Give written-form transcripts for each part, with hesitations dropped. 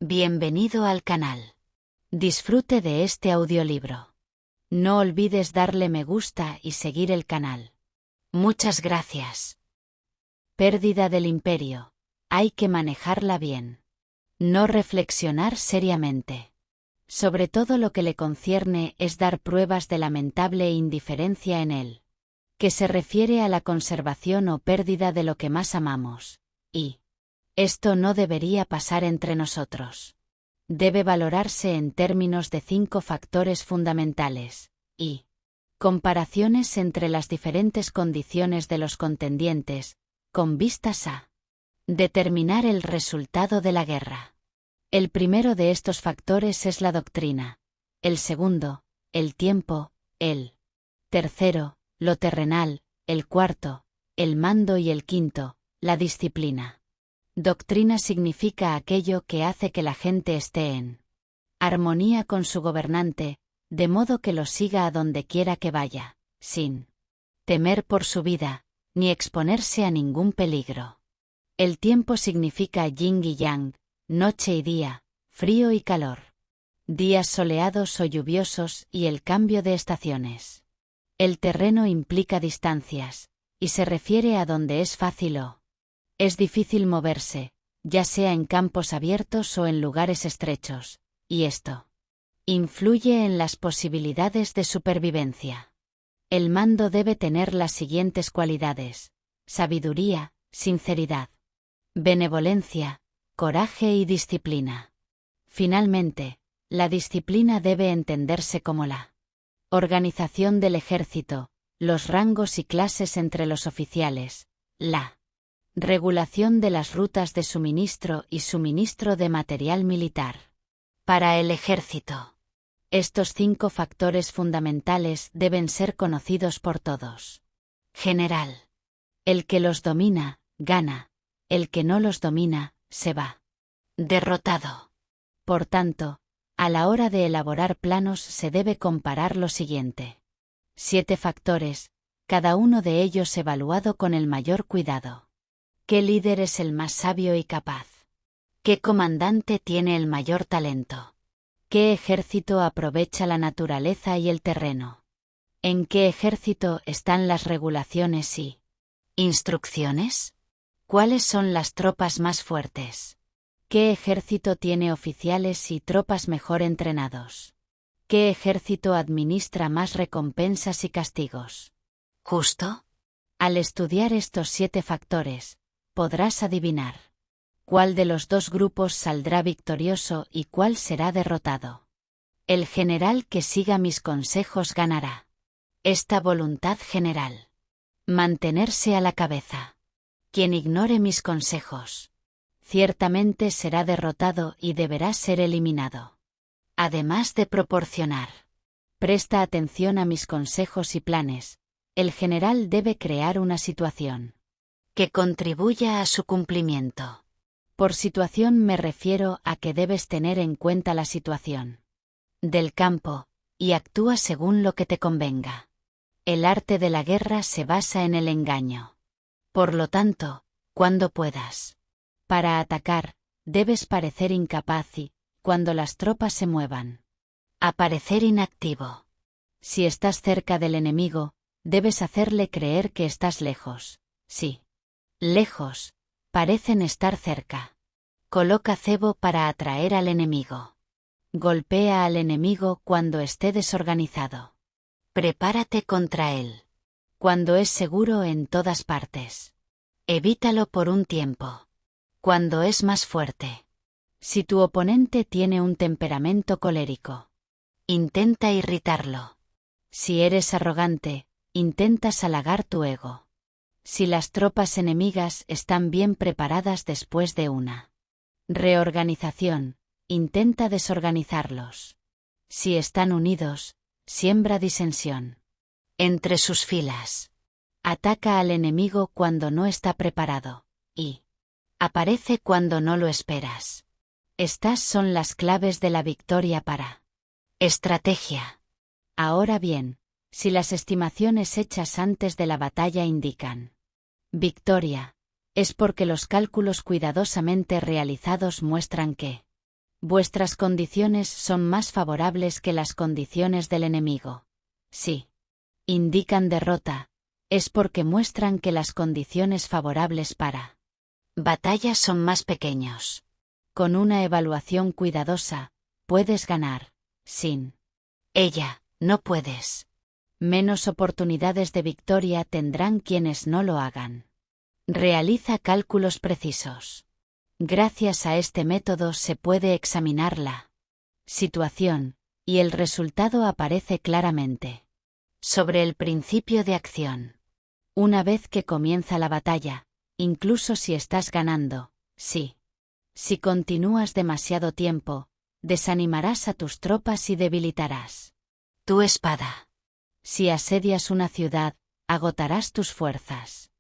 Bienvenido al canal. Disfrute de este audiolibro. No olvides darle me gusta y seguir el canal. Muchas gracias. Pérdida del imperio. Hay que manejarla bien. No reflexionar seriamente. Sobre todo lo que le concierne es dar pruebas de lamentable indiferencia en él, que se refiere a la conservación o pérdida de lo que más amamos, y esto no debería pasar entre nosotros. Debe valorarse en términos de 5 factores fundamentales, y comparaciones entre las diferentes condiciones de los contendientes, con vistas a determinar el resultado de la guerra. El primero de estos factores es la doctrina, el segundo, el tiempo, el tercero, lo terrenal, el cuarto, el mando y el quinto, la disciplina. Doctrina significa aquello que hace que la gente esté en armonía con su gobernante, de modo que lo siga a donde quiera que vaya, sin temer por su vida, ni exponerse a ningún peligro. El tiempo significa yin y yang, noche y día, frío y calor, días soleados o lluviosos y el cambio de estaciones. El terreno implica distancias, y se refiere a donde es fácil o es difícil moverse, ya sea en campos abiertos o en lugares estrechos, y esto influye en las posibilidades de supervivencia. El mando debe tener las siguientes cualidades: sabiduría, sinceridad, benevolencia, coraje y disciplina. Finalmente, la disciplina debe entenderse como la organización del ejército, los rangos y clases entre los oficiales, la regulación de las rutas de suministro y suministro de material militar. Para el ejército, estos 5 factores fundamentales deben ser conocidos por todos. General. El que los domina, gana. El que no los domina, se va derrotado. Por tanto, a la hora de elaborar planos se debe comparar lo siguiente: 7 factores, cada uno de ellos evaluado con el mayor cuidado. ¿Qué líder es el más sabio y capaz? ¿Qué comandante tiene el mayor talento? ¿Qué ejército aprovecha la naturaleza y el terreno? ¿En qué ejército están las regulaciones y instrucciones? ¿Cuáles son las tropas más fuertes? ¿Qué ejército tiene oficiales y tropas mejor entrenados? ¿Qué ejército administra más recompensas y castigos? ¿Justo? Al estudiar estos 7 factores, podrás adivinar cuál de los 2 grupos saldrá victorioso y cuál será derrotado. El general que siga mis consejos ganará. Esta voluntad general. Mantenerse a la cabeza. Quien ignore mis consejos, ciertamente será derrotado y deberá ser eliminado. Además de proporcionar, presta atención a mis consejos y planes, el general debe crear una situación que contribuya a su cumplimiento. Por situación me refiero a que debes tener en cuenta la situación del campo, y actúa según lo que te convenga. El arte de la guerra se basa en el engaño. Por lo tanto, cuando puedas, para atacar, debes parecer incapaz y, cuando las tropas se muevan, aparecer inactivo. Si estás cerca del enemigo, debes hacerle creer que estás lejos. Sí. Lejos, parecen estar cerca. Coloca cebo para atraer al enemigo. Golpea al enemigo cuando esté desorganizado. Prepárate contra él cuando es seguro en todas partes. Evítalo por un tiempo cuando es más fuerte. Si tu oponente tiene un temperamento colérico, intenta irritarlo. Si eres arrogante, intentas halagar tu ego. Si las tropas enemigas están bien preparadas después de una reorganización, intenta desorganizarlos. Si están unidos, siembra disensión entre sus filas. Ataca al enemigo cuando no está preparado, y aparece cuando no lo esperas. Estas son las claves de la victoria para estrategia. Ahora bien, si las estimaciones hechas antes de la batalla indican victoria, es porque los cálculos cuidadosamente realizados muestran que Vuestras condiciones son más favorables que las condiciones del enemigo. Sí. Indican derrota, es porque muestran que las condiciones favorables para batallas son más pequeños. Con una evaluación cuidadosa, puedes ganar. Sin ella, no puedes. Menos oportunidades de victoria tendrán quienes no lo hagan. Realiza cálculos precisos. Gracias a este método se puede examinar la situación, y el resultado aparece claramente. Sobre el principio de acción. Una vez que comienza la batalla, incluso si estás ganando, sí. Si continúas demasiado tiempo, desanimarás a tus tropas y debilitarás tu espada. Si asedias una ciudad, agotarás tus fuerzas.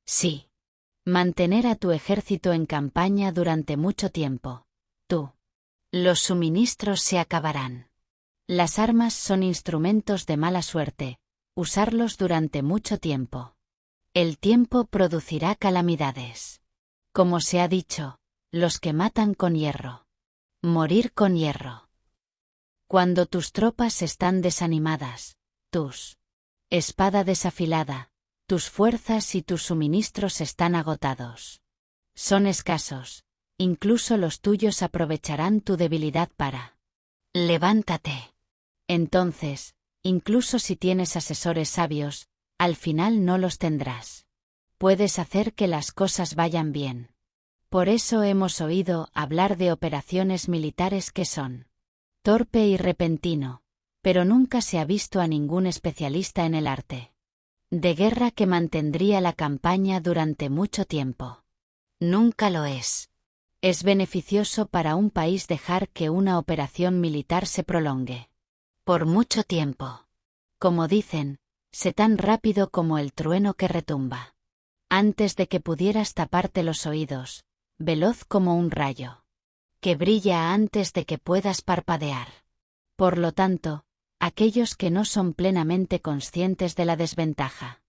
Sí. Mantener a tu ejército en campaña durante mucho tiempo. Los suministros se acabarán. Las armas son instrumentos de mala suerte, usarlos durante mucho tiempo. El tiempo producirá calamidades. Como se ha dicho, los que matan con hierro. Morir con hierro. Cuando tus tropas están desanimadas, tus espada desafilada, tus fuerzas y tus suministros están agotados. Son escasos, incluso los tuyos aprovecharán tu debilidad para levántate. Entonces, incluso si tienes asesores sabios, al final no los tendrás. Puedes hacer que las cosas vayan bien. Por eso hemos oído hablar de operaciones militares que son torpe y repentino, pero nunca se ha visto a ningún especialista en el arte de guerra que mantendría la campaña durante mucho tiempo. Nunca lo es. Es beneficioso para un país dejar que una operación militar se prolongue por mucho tiempo. Como dicen, sé tan rápido como el trueno que retumba. Antes de que pudieras taparte los oídos, veloz como un rayo que brilla antes de que puedas parpadear. Por lo tanto, aquellos que no son plenamente conscientes de la desventaja.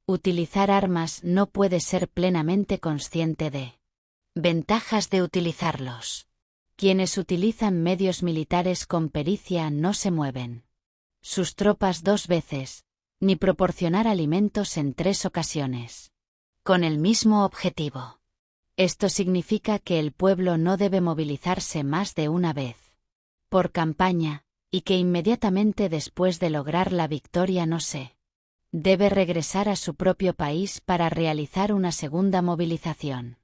Utilizar armas no puede ser plenamente consciente de ventajas de utilizarlos. Quienes utilizan medios militares con pericia no se mueven sus tropas 2 veces, ni proporcionar alimentos en 3 ocasiones. Con el mismo objetivo. Esto significa que el pueblo no debe movilizarse más de una vez por campaña, y que inmediatamente después de lograr la victoria no se debe regresar a su propio país para realizar una segunda movilización.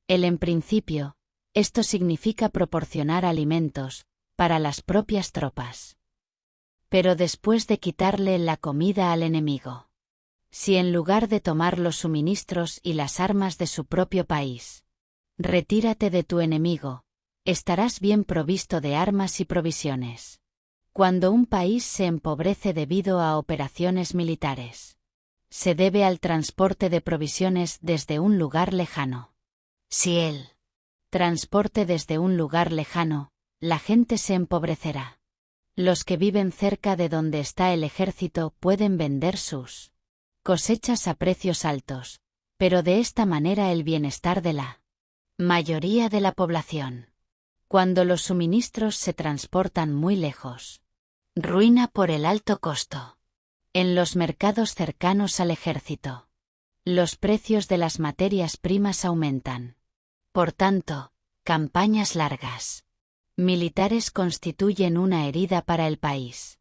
En principio, esto significa proporcionar alimentos para las propias tropas. Pero después de quitarle la comida al enemigo. Si en lugar de tomar los suministros y las armas de su propio país, retírate de tu enemigo, estarás bien provisto de armas y provisiones. Cuando un país se empobrece debido a operaciones militares, se debe al transporte de provisiones desde un lugar lejano. Si el transporte desde un lugar lejano, la gente se empobrecerá. Los que viven cerca de donde está el ejército pueden vender sus cosechas a precios altos, pero de esta manera el bienestar de la mayoría de la población. Cuando los suministros se transportan muy lejos, ruina por el alto costo. En los mercados cercanos al ejército, los precios de las materias primas aumentan. Por tanto, campañas largas militares constituyen una herida para el país.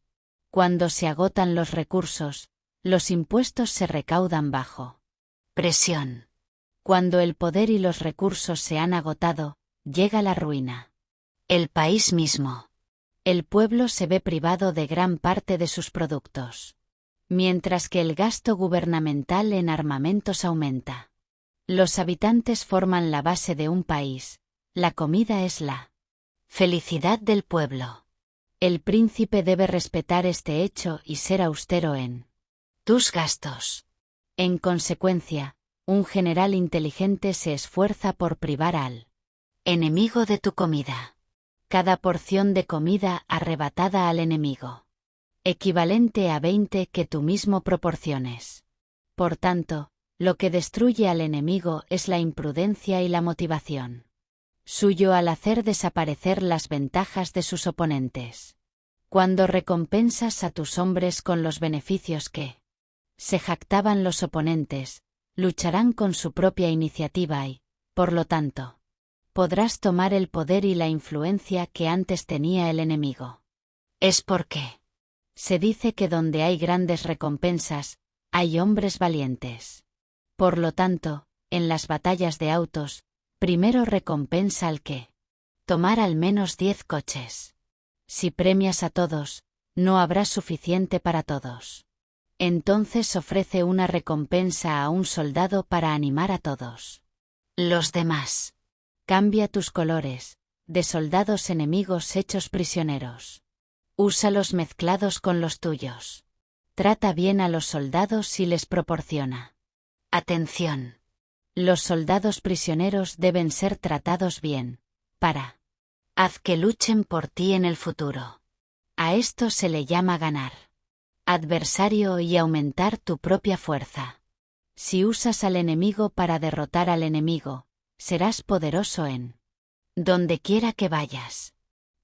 Cuando se agotan los recursos, los impuestos se recaudan bajo presión. Cuando el poder y los recursos se han agotado, llega la ruina. El país mismo. El pueblo se ve privado de gran parte de sus productos. Mientras que el gasto gubernamental en armamentos aumenta. Los habitantes forman la base de un país. La comida es la felicidad del pueblo. El príncipe debe respetar este hecho y ser austero en tus gastos. En consecuencia, un general inteligente se esfuerza por privar al enemigo de tu comida. Cada porción de comida arrebatada al enemigo, equivalente a 20 que tú mismo proporciones. Por tanto, lo que destruye al enemigo es la imprudencia y la motivación. suyo al hacer desaparecer las ventajas de sus oponentes. Cuando recompensas a tus hombres con los beneficios que se jactaban los oponentes, lucharán con su propia iniciativa y, por lo tanto, podrás tomar el poder y la influencia que antes tenía el enemigo. Es porque se dice que donde hay grandes recompensas, hay hombres valientes. Por lo tanto, en las batallas de autos, primero recompensa al que tomar al menos 10 coches. Si premias a todos, no habrá suficiente para todos. Entonces ofrece una recompensa a un soldado para animar a todos los demás. Cambia tus colores, de soldados enemigos hechos prisioneros. Úsalos mezclados con los tuyos. Trata bien a los soldados y les proporciona atención. Los soldados prisioneros deben ser tratados bien, haz que luchen por ti en el futuro. A esto se le llama ganar adversario y aumentar tu propia fuerza. Si usas al enemigo para derrotar al enemigo, serás poderoso en donde quiera que vayas.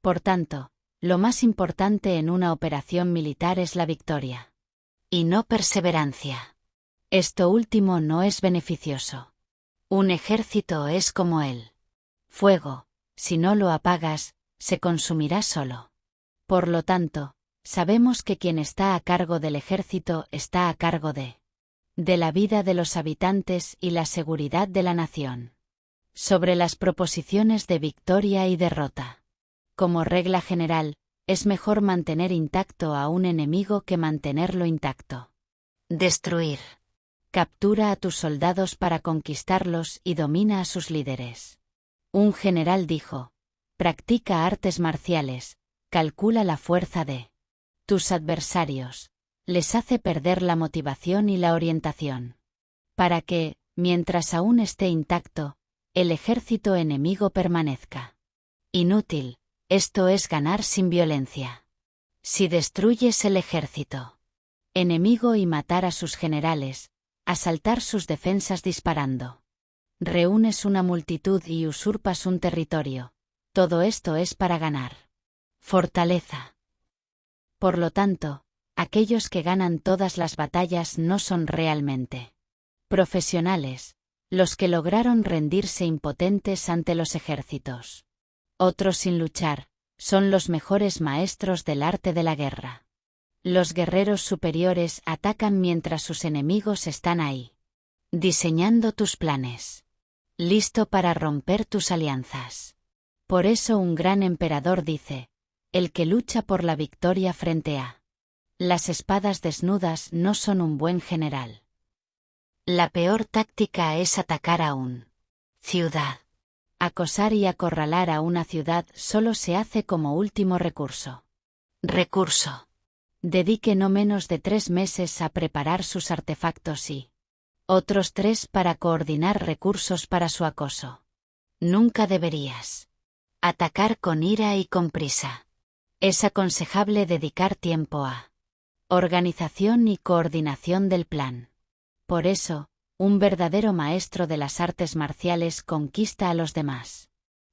Por tanto, lo más importante en una operación militar es la victoria. Y no perseverancia. Esto último no es beneficioso. Un ejército es como el fuego, si no lo apagas, se consumirá solo. Por lo tanto, sabemos que quien está a cargo del ejército está a cargo de la vida de los habitantes y la seguridad de la nación. Sobre las proposiciones de victoria y derrota. Como regla general, es mejor mantener intacto a un enemigo que mantenerlo intacto. Destruir. Captura a tus soldados para conquistarlos y domina a sus líderes. Un general dijo: practica artes marciales, calcula la fuerza de tus adversarios, les hace perder la motivación y la orientación. Para que, mientras aún esté intacto, el ejército enemigo permanezca inútil. Esto es ganar sin violencia. Si destruyes el ejército enemigo y matar a sus generales, asaltar sus defensas disparando, reúnes una multitud y usurpas un territorio, todo esto es para ganar fortaleza. Por lo tanto, aquellos que ganan todas las batallas no son realmente profesionales, los que lograron rendirse impotentes ante los ejércitos. Otros sin luchar, son los mejores maestros del arte de la guerra. Los guerreros superiores atacan mientras sus enemigos están ahí, diseñando tus planes, listo para romper tus alianzas. Por eso un gran emperador dice: el que lucha por la victoria frente a las espadas desnudas no son un buen general. La peor táctica es atacar a una ciudad. Acosar y acorralar a una ciudad solo se hace como último recurso. Dedique no menos de 3 meses a preparar sus artefactos y otros 3 para coordinar recursos para su acoso. Nunca deberías atacar con ira y con prisa. Es aconsejable dedicar tiempo a organización y coordinación del plan. Por eso, un verdadero maestro de las artes marciales conquista a los demás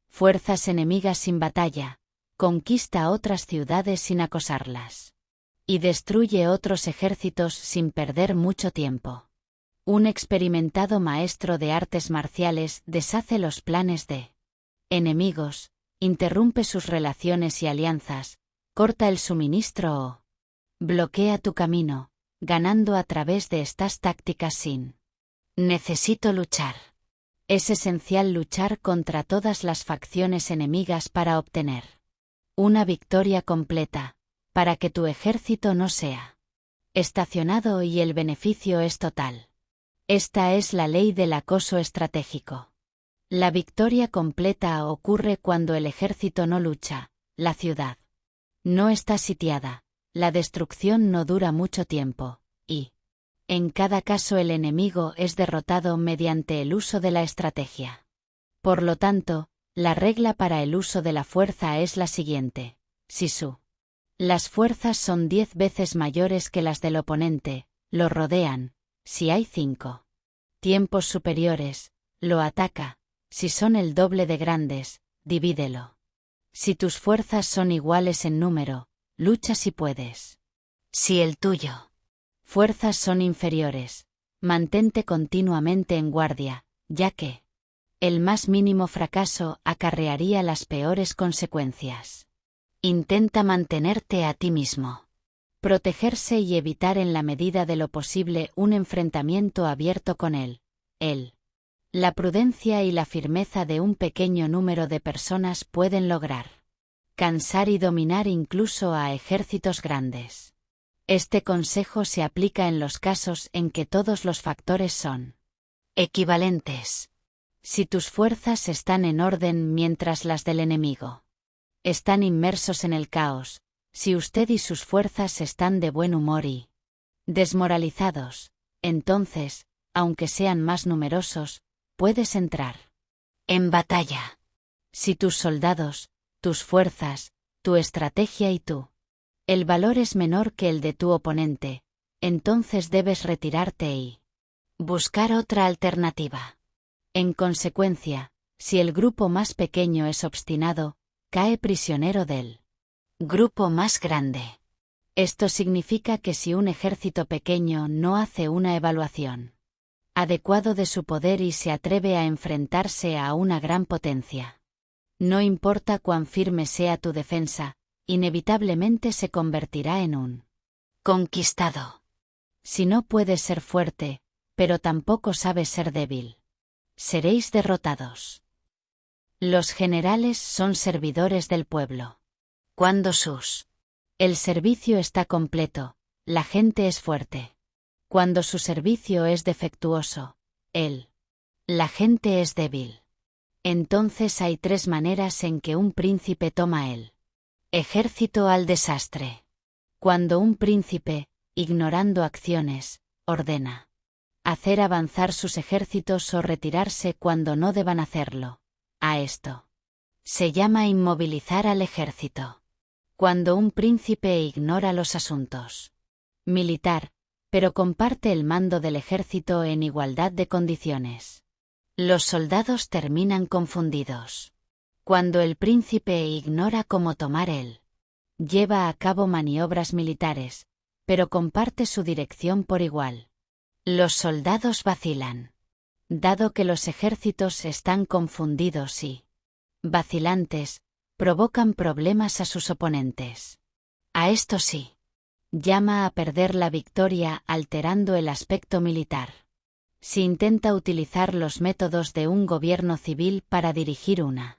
fuerzas enemigas sin batalla, conquista a otras ciudades sin acosarlas, y destruye otros ejércitos sin perder mucho tiempo. Un experimentado maestro de artes marciales deshace los planes de enemigos, interrumpe sus relaciones y alianzas, corta el suministro o bloquea tu camino, ganando a través de estas tácticas sin necesito luchar. Es esencial luchar contra todas las facciones enemigas para obtener una victoria completa, para que tu ejército no sea estacionado y el beneficio es total. Esta es la ley del acoso estratégico. La victoria completa ocurre cuando el ejército no lucha, la ciudad no está sitiada, la destrucción no dura mucho tiempo, y en cada caso el enemigo es derrotado mediante el uso de la estrategia. Por lo tanto, la regla para el uso de la fuerza es la siguiente: si las fuerzas son 10 veces mayores que las del oponente, lo rodean; si hay 5 tiempos superiores, lo ataca; si son el doble de grandes, divídelo. Si tus fuerzas son iguales en número, lucha si puedes. Si el tuyo fuerzas son inferiores, mantente continuamente en guardia, ya que el más mínimo fracaso acarrearía las peores consecuencias. Intenta mantenerte a ti mismo. Protegerse y evitar en la medida de lo posible un enfrentamiento abierto con él. La prudencia y la firmeza de un pequeño número de personas pueden lograr cansar y dominar incluso a ejércitos grandes. Este consejo se aplica en los casos en que todos los factores son equivalentes. Si tus fuerzas están en orden mientras las del enemigo están inmersos en el caos, si usted y sus fuerzas están de buen humor y desmoralizados, entonces, aunque sean más numerosos, puedes entrar en batalla. Si tus soldados, tus fuerzas, tu estrategia y el valor es menor que el de tu oponente, entonces debes retirarte y buscar otra alternativa. En consecuencia, si el grupo más pequeño es obstinado, cae prisionero del grupo más grande. Esto significa que si un ejército pequeño no hace una evaluación adecuado de su poder y se atreve a enfrentarse a una gran potencia, no importa cuán firme sea tu defensa, inevitablemente se convertirá en un conquistado. Si no puedes ser fuerte, pero tampoco sabes ser débil, seréis derrotados. Los generales son servidores del pueblo. Cuando el servicio está completo, la gente es fuerte. Cuando su servicio es defectuoso, la gente es débil. Entonces hay tres maneras en que un príncipe toma el ejército al desastre. Cuando un príncipe, ignorando acciones, ordena hacer avanzar sus ejércitos o retirarse cuando no deban hacerlo. A esto se llama inmovilizar al ejército. Cuando un príncipe ignora los asuntos militar, pero comparte el mando del ejército en igualdad de condiciones, los soldados terminan confundidos. Cuando el príncipe ignora cómo tomar lleva a cabo maniobras militares, pero comparte su dirección por igual, los soldados vacilan. Dado que los ejércitos están confundidos y vacilantes, provocan problemas a sus oponentes. A esto sí llama a perder la victoria alterando el aspecto militar. Si intenta utilizar los métodos de un gobierno civil para dirigir una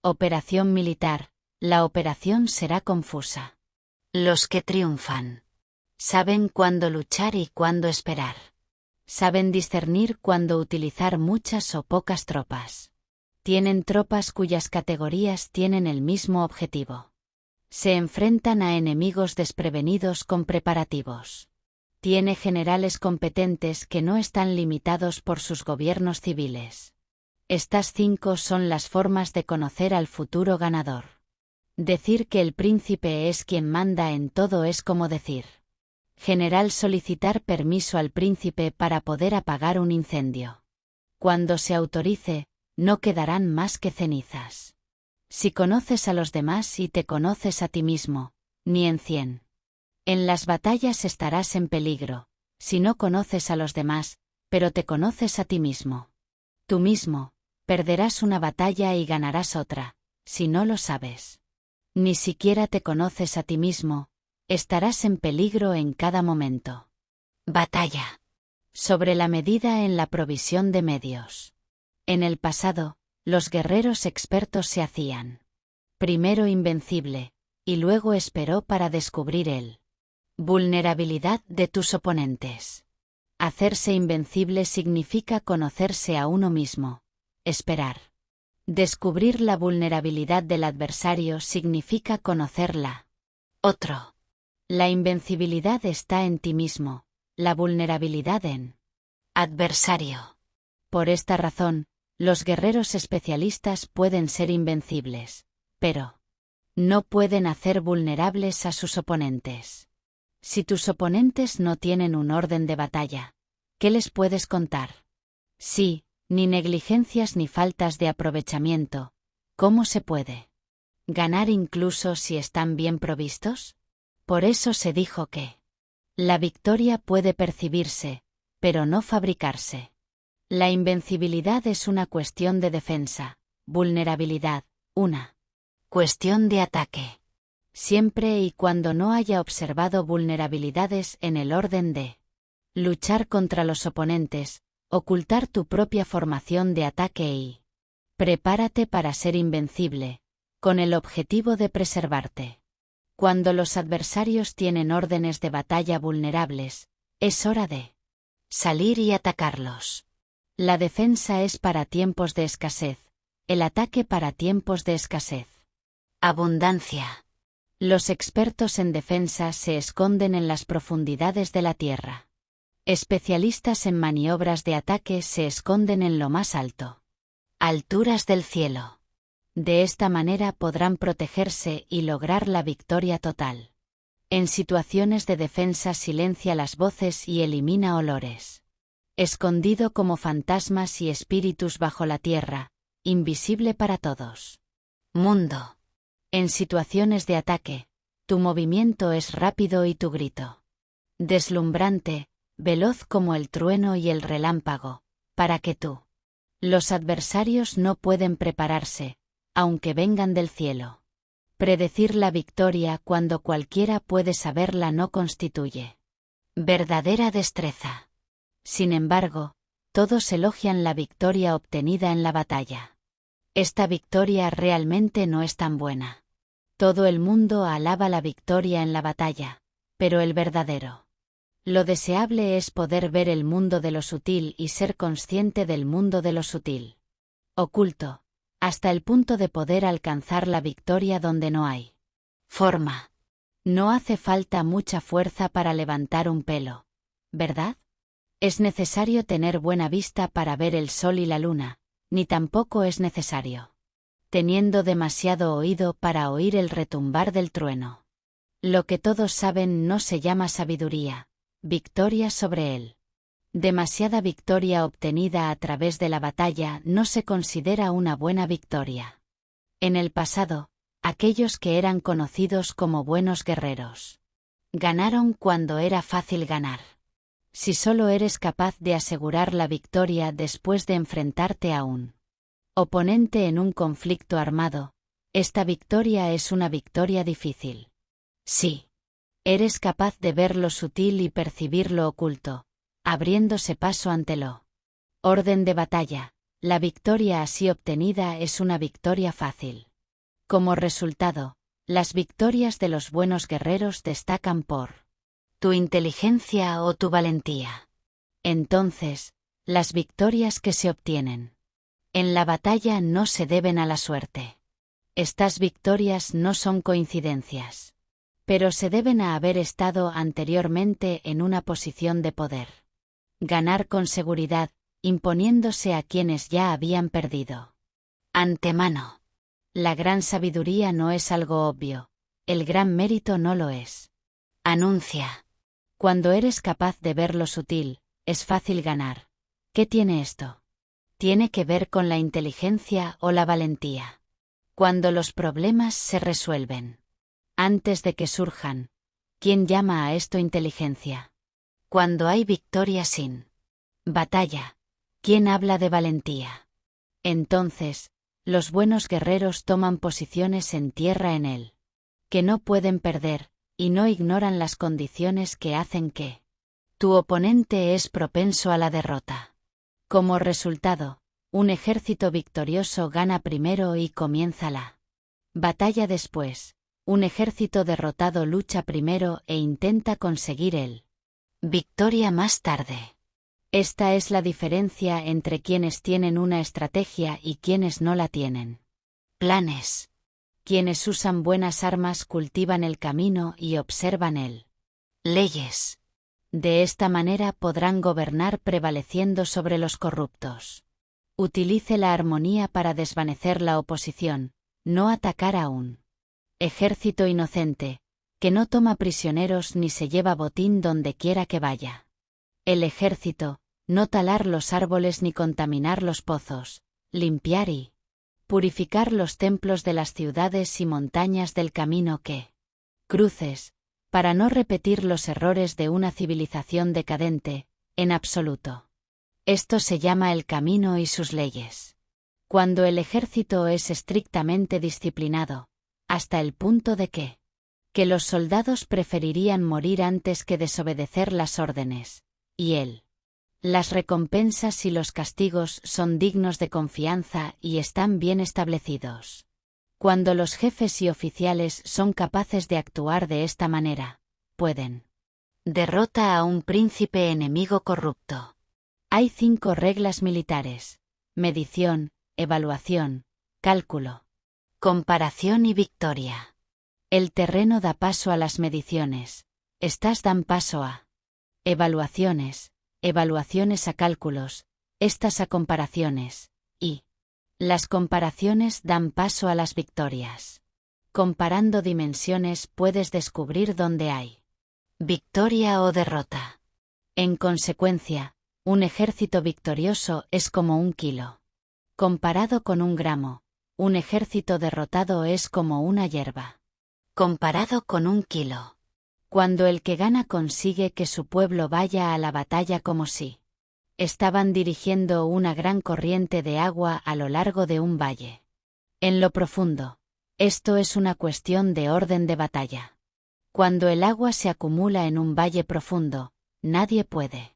operación militar, la operación será confusa. Los que triunfan saben cuándo luchar y cuándo esperar. Saben discernir cuándo utilizar muchas o pocas tropas. Tienen tropas cuyas categorías tienen el mismo objetivo. Se enfrentan a enemigos desprevenidos con preparativos. Tiene generales competentes que no están limitados por sus gobiernos civiles. Estas 5 son las formas de conocer al futuro ganador. Decir que el príncipe es quien manda en todo es como decir: general, solicitar permiso al príncipe para poder apagar un incendio. Cuando se autorice, no quedarán más que cenizas. Si conoces a los demás y te conoces a ti mismo, ni en 100. En las batallas estarás en peligro, si no conoces a los demás, pero te conoces a ti mismo. Tú mismo, perderás una batalla y ganarás otra, si no lo sabes. Ni siquiera te conoces a ti mismo, estarás en peligro en cada momento. Batalla. Sobre la medida en la provisión de medios. En el pasado, los guerreros expertos se hacían primero invencible, y luego esperó para descubrir vulnerabilidad de tus oponentes. Hacerse invencible significa conocerse a uno mismo. Esperar. Descubrir la vulnerabilidad del adversario significa conocerla. Otro. La invencibilidad está en ti mismo, la vulnerabilidad en adversario. Por esta razón, los guerreros especialistas pueden ser invencibles, pero no pueden hacer vulnerables a sus oponentes. Si tus oponentes no tienen un orden de batalla, ¿qué les puedes contar? Sí, ni negligencias ni faltas de aprovechamiento, ¿Cómo se puede ganar incluso si están bien provistos? Por eso se dijo que la victoria puede percibirse, pero no fabricarse. La invencibilidad es una cuestión de defensa, vulnerabilidad, una cuestión de ataque. Siempre y cuando no haya observado vulnerabilidades en el orden de luchar contra los oponentes, ocultar tu propia formación de ataque y prepárate para ser invencible, con el objetivo de preservarte. Cuando los adversarios tienen órdenes de batalla vulnerables, es hora de salir y atacarlos. La defensa es para tiempos de escasez, el ataque para tiempos de escasez. Abundancia. Los expertos en defensa se esconden en las profundidades de la tierra. Especialistas en maniobras de ataque se esconden en lo más alto. Alturas del cielo. De esta manera podrán protegerse y lograr la victoria total. En situaciones de defensa silencia las voces y elimina olores. Escondido como fantasmas y espíritus bajo la tierra, invisible para todos. Mundo. En situaciones de ataque, tu movimiento es rápido y tu grito deslumbrante, veloz como el trueno y el relámpago, para que tú. Los adversarios no pueden prepararse, aunque vengan del cielo. Predecir la victoria cuando cualquiera puede saberla no constituye verdadera destreza. Sin embargo, todos elogian la victoria obtenida en la batalla. Esta victoria realmente no es tan buena. Todo el mundo alaba la victoria en la batalla, pero el verdadero. Lo deseable es poder ver el mundo de lo sutil y ser consciente del mundo de lo sutil. Oculto, hasta el punto de poder alcanzar la victoria donde no hay forma. No hace falta mucha fuerza para levantar un pelo, ¿verdad? Es necesario tener buena vista para ver el sol y la luna, ni tampoco es necesario teniendo demasiado oído para oír el retumbar del trueno. Lo que todos saben no se llama sabiduría, victoria sobre él. Demasiada victoria obtenida a través de la batalla no se considera una buena victoria. En el pasado, aquellos que eran conocidos como buenos guerreros ganaron cuando era fácil ganar. Si solo eres capaz de asegurar la victoria después de enfrentarte a un oponente en un conflicto armado, esta victoria es una victoria difícil. Sí. Eres capaz de ver lo sutil y percibir lo oculto, abriéndose paso ante lo orden de batalla, la victoria así obtenida es una victoria fácil. Como resultado, las victorias de los buenos guerreros destacan por tu inteligencia o tu valentía. Entonces, las victorias que se obtienen en la batalla no se deben a la suerte. Estas victorias no son coincidencias, pero se deben a haber estado anteriormente en una posición de poder. Ganar con seguridad, imponiéndose a quienes ya habían perdido. Antemano. La gran sabiduría no es algo obvio, el gran mérito no lo es. Anuncia. Cuando eres capaz de ver lo sutil, es fácil ganar. ¿Qué tiene esto? Tiene que ver con la inteligencia o la valentía. Cuando los problemas se resuelven antes de que surjan, ¿quién llama a esto inteligencia? Cuando hay victoria sin batalla, ¿quién habla de valentía? Entonces, los buenos guerreros toman posiciones en tierra en él, que no pueden perder, y no ignoran las condiciones que hacen que tu oponente es propenso a la derrota. Como resultado, un ejército victorioso gana primero y comienza la batalla después. Un ejército derrotado lucha primero e intenta conseguir el victoria más tarde. Esta es la diferencia entre quienes tienen una estrategia y quienes no la tienen. Planes. Quienes usan buenas armas cultivan el camino y observan él. Leyes. De esta manera podrán gobernar prevaleciendo sobre los corruptos. Utilice la armonía para desvanecer la oposición, no atacar a un ejército inocente, que no toma prisioneros ni se lleva botín donde quiera que vaya. El ejército, no talar los árboles ni contaminar los pozos, limpiar y Purificar los templos de las ciudades y montañas del camino que cruces, para no repetir los errores de una civilización decadente, en absoluto. Esto se llama el camino y sus leyes. Cuando el ejército es estrictamente disciplinado, hasta el punto de que los soldados preferirían morir antes que desobedecer las órdenes, y las recompensas y los castigos son dignos de confianza y están bien establecidos. Cuando los jefes y oficiales son capaces de actuar de esta manera, pueden derrota a un príncipe enemigo corrupto. Hay 5 reglas militares: medición, evaluación, cálculo, comparación y victoria. El terreno da paso a las mediciones, estas dan paso a evaluaciones, evaluaciones a cálculos, estas a comparaciones, y las comparaciones dan paso a las victorias. Comparando dimensiones puedes descubrir dónde hay victoria o derrota. En consecuencia, un ejército victorioso es como 1 kilo. Comparado con 1 gramo, un ejército derrotado es como una hierba. Comparado con 1 kilo. Cuando el que gana consigue que su pueblo vaya a la batalla como si estaban dirigiendo una gran corriente de agua a lo largo de un valle. En lo profundo, esto es una cuestión de orden de batalla. Cuando el agua se acumula en un valle profundo, nadie puede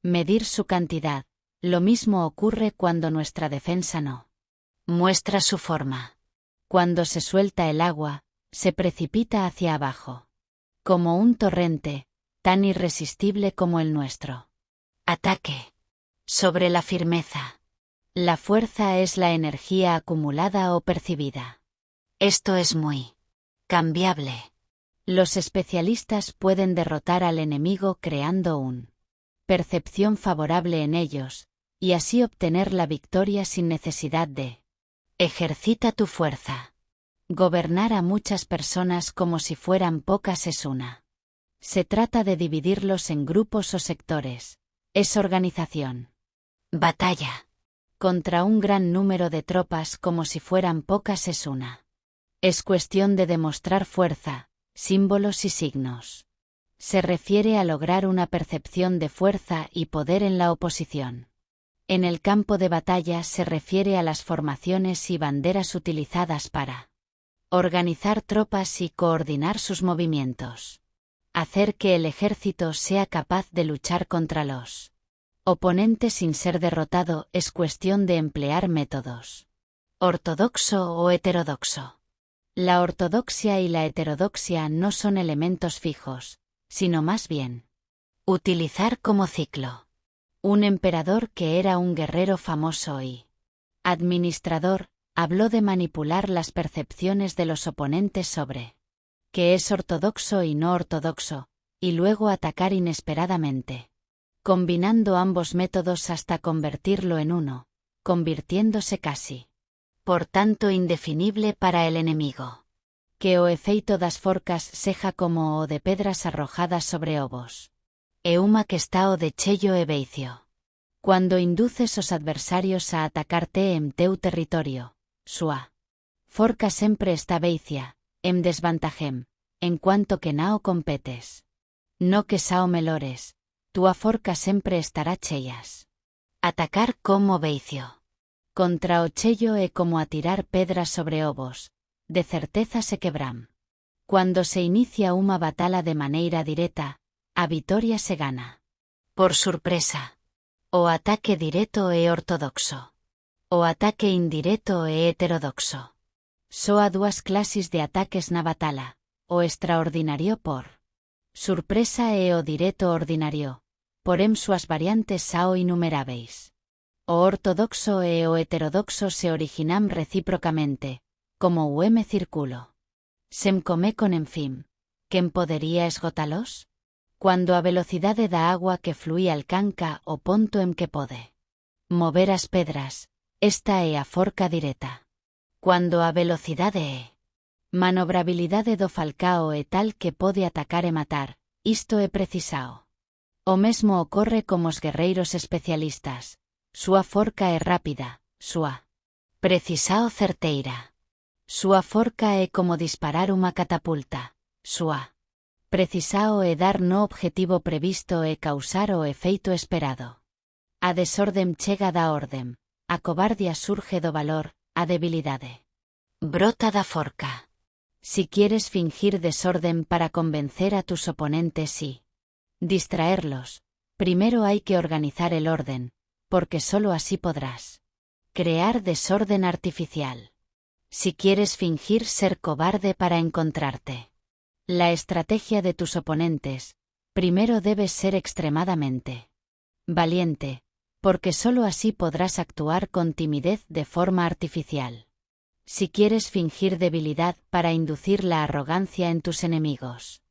medir su cantidad. Lo mismo ocurre cuando nuestra defensa no muestra su forma. Cuando se suelta el agua, se precipita hacia abajo, como un torrente, tan irresistible como el nuestro. Ataque. Sobre la firmeza. La fuerza es la energía acumulada o percibida. Esto es muy cambiable. Los especialistas pueden derrotar al enemigo creando una percepción favorable en ellos, y así obtener la victoria sin necesidad de ejercita tu fuerza. Gobernar a muchas personas como si fueran pocas es una. Se trata de dividirlos en grupos o sectores. Es organización. Batalla. Contra un gran número de tropas como si fueran pocas es una. Es cuestión de demostrar fuerza, símbolos y signos. Se refiere a lograr una percepción de fuerza y poder en la oposición. En el campo de batalla se refiere a las formaciones y banderas utilizadas para organizar tropas y coordinar sus movimientos. Hacer que el ejército sea capaz de luchar contra los oponentes sin ser derrotado es cuestión de emplear métodos ortodoxo o heterodoxo. La ortodoxia y la heterodoxia no son elementos fijos, sino más bien utilizar como ciclo. Un emperador que era un guerrero famoso y administrador, habló de manipular las percepciones de los oponentes sobre qué es ortodoxo y no ortodoxo, y luego atacar inesperadamente, combinando ambos métodos hasta convertirlo en uno, convirtiéndose casi, por tanto indefinible para el enemigo. Que o efeito das forcas seja como o de pedras arrojadas sobre ovos. Euma que está o de chello e beicio. Cuando induces os adversarios a atacarte en teu territorio, sua forca sempre está beicia, em desvantajem, en cuanto que nao competes. No que sao melores, tua forca sempre estará chellas. Atacar como beicio. Contra o chello é como atirar pedras sobre ovos, de certeza se quebram. Cuando se inicia una batalla de maneira directa, a vitoria se gana por sorpresa. O ataque directo e ortodoxo. O ataque indirecto e heterodoxo. Soa 2 clases de ataques na batalla, o extraordinario por sorpresa e o directo ordinario, porém suas variantes sao inumeráveis. O ortodoxo e o heterodoxo se originam recíprocamente, como o M círculo. Sem come con enfim, quen podería esgotalos? Cuando a velocidade da agua que flui alcanca o ponto en que pode mover as pedras, esta é a forca directa. Cuando a velocidade é manobrabilidade do falcao é tal que pode atacar e matar, isto é precisao. O mesmo ocorre como os guerreiros especialistas. Súa forca é rápida, súa Precisao certeira. Súa forca é como disparar unha catapulta. Súa. Precisao é dar no objetivo previsto e causar o efeito esperado. A desordem chega da ordem. A cobardia surge do valor, a debilidade brota da forca. Si quieres fingir desorden para convencer a tus oponentes y distraerlos, primero hay que organizar el orden, porque solo así podrás crear desorden artificial. Si quieres fingir ser cobarde para encontrarte la estrategia de tus oponentes, primero debes ser extremadamente valiente, porque solo así podrás actuar con timidez de forma artificial. Si quieres fingir debilidad para inducir la arrogancia en tus enemigos,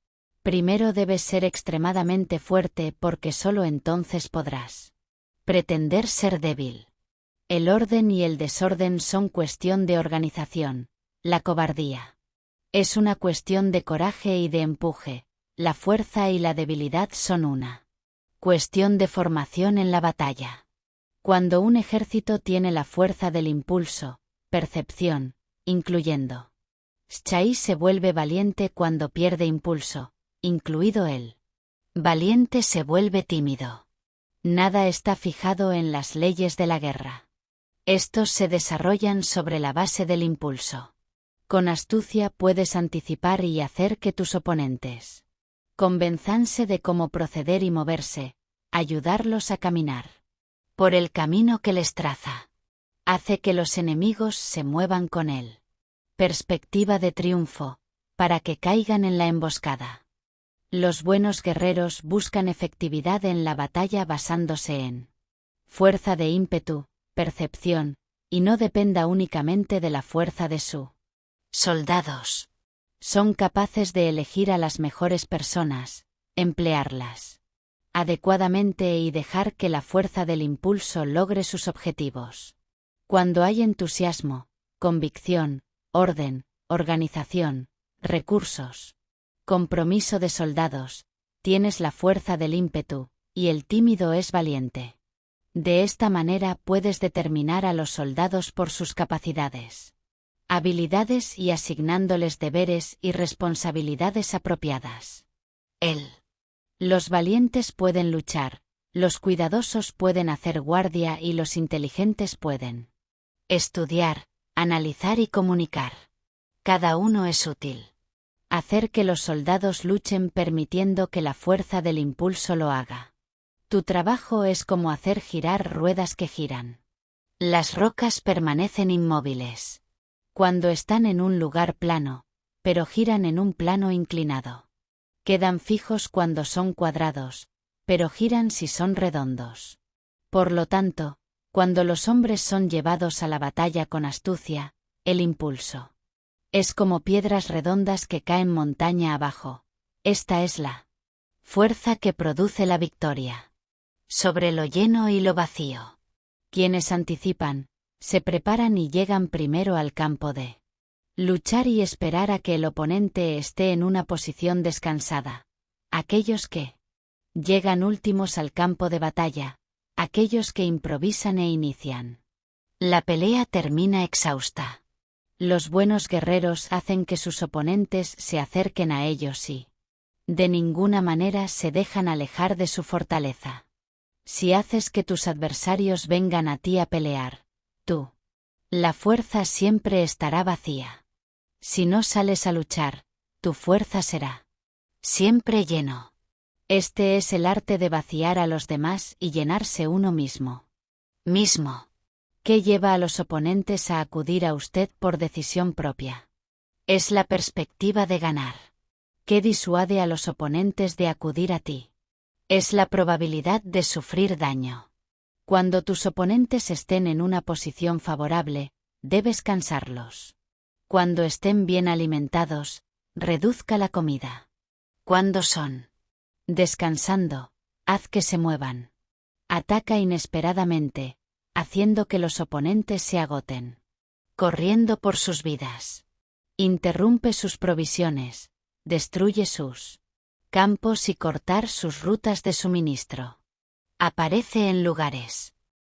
primero debes ser extremadamente fuerte porque solo entonces podrás pretender ser débil. El orden y el desorden son cuestión de organización, la cobardía es una cuestión de coraje y de empuje, la fuerza y la debilidad son una cuestión de formación en la batalla. Cuando un ejército tiene la fuerza del impulso, percepción, incluyendo Schai se vuelve valiente cuando pierde impulso, incluido él. Valiente se vuelve tímido. Nada está fijado en las leyes de la guerra. Estos se desarrollan sobre la base del impulso. Con astucia puedes anticipar y hacer que tus oponentes convenzanse de cómo proceder y moverse, ayudarlos a caminar por el camino que les traza. Hace que los enemigos se muevan con él. Perspectiva de triunfo, para que caigan en la emboscada. Los buenos guerreros buscan efectividad en la batalla basándose en fuerza de ímpetu, percepción, y no dependa únicamente de la fuerza de sus soldados. Son capaces de elegir a las mejores personas, emplearlas adecuadamente y dejar que la fuerza del impulso logre sus objetivos. Cuando hay entusiasmo, convicción, orden, organización, recursos, compromiso de soldados, tienes la fuerza del ímpetu, y el tímido es valiente. De esta manera puedes determinar a los soldados por sus capacidades, habilidades y asignándoles deberes y responsabilidades apropiadas. Los valientes pueden luchar, los cuidadosos pueden hacer guardia y los inteligentes pueden estudiar, analizar y comunicar. Cada uno es útil. Hacer que los soldados luchen permitiendo que la fuerza del impulso lo haga. Tu trabajo es como hacer girar ruedas que giran. Las rocas permanecen inmóviles cuando están en un lugar plano, pero giran en un plano inclinado. Quedan fijos cuando son cuadrados, pero giran si son redondos. Por lo tanto, cuando los hombres son llevados a la batalla con astucia, el impulso es como piedras redondas que caen montaña abajo. Esta es la fuerza que produce la victoria sobre lo lleno y lo vacío. Quienes anticipan, se preparan y llegan primero al campo de luchar y esperar a que el oponente esté en una posición descansada. Aquellos que llegan últimos al campo de batalla, aquellos que improvisan e inician. La pelea termina exhausta. Los buenos guerreros hacen que sus oponentes se acerquen a ellos y de ninguna manera se dejan alejar de su fortaleza. Si haces que tus adversarios vengan a ti a pelear, la fuerza siempre estará vacía. Si no sales a luchar, tu fuerza será siempre lleno. Este es el arte de vaciar a los demás y llenarse uno mismo. ¿Qué lleva a los oponentes a acudir a usted por decisión propia? Es la perspectiva de ganar. ¿Qué disuade a los oponentes de acudir a ti? Es la probabilidad de sufrir daño. Cuando tus oponentes estén en una posición favorable, debes cansarlos. Cuando estén bien alimentados, reduzca la comida. Cuando son descansando, haz que se muevan. Ataca inesperadamente, haciendo que los oponentes se agoten, corriendo por sus vidas. Interrumpe sus provisiones, destruye sus campos y cortar sus rutas de suministro. Aparece en lugares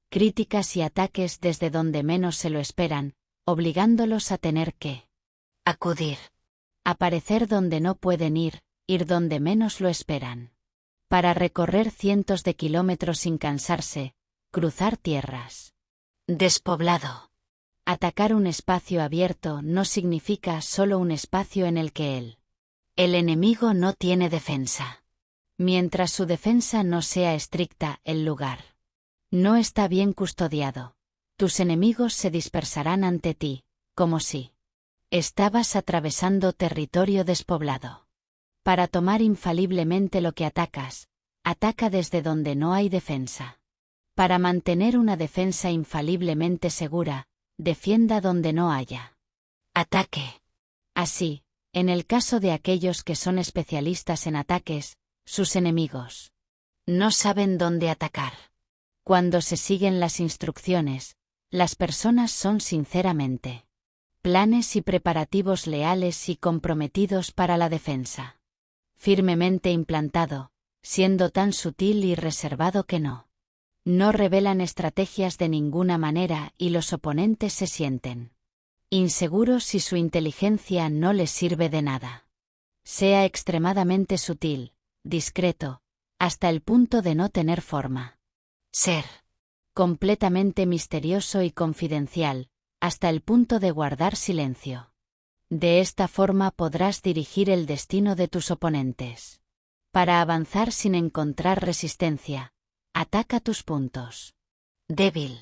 críticas y ataques desde donde menos se lo esperan, obligándolos a tener que acudir, aparecer donde no pueden ir donde menos lo esperan. Para recorrer cientos de kilómetros sin cansarse, cruzar tierras. Despoblado. Atacar un espacio abierto no significa solo un espacio en el que el enemigo no tiene defensa. Mientras su defensa no sea estricta, el lugar no está bien custodiado. Tus enemigos se dispersarán ante ti, como si estabas atravesando territorio despoblado. Para tomar infaliblemente lo que atacas, ataca desde donde no hay defensa. Para mantener una defensa infaliblemente segura, defienda donde no haya ataque. Así, en el caso de aquellos que son especialistas en ataques, sus enemigos no saben dónde atacar. Cuando se siguen las instrucciones, las personas son sinceramente planes y preparativos leales y comprometidos para la defensa. Firmemente implantado, siendo tan sutil y reservado que no revelan estrategias de ninguna manera y los oponentes se sienten inseguros y su inteligencia no les sirve de nada. Sea extremadamente sutil, discreto, hasta el punto de no tener forma. Ser completamente misterioso y confidencial, hasta el punto de guardar silencio. De esta forma podrás dirigir el destino de tus oponentes. Para avanzar sin encontrar resistencia, ataca tus puntos débil.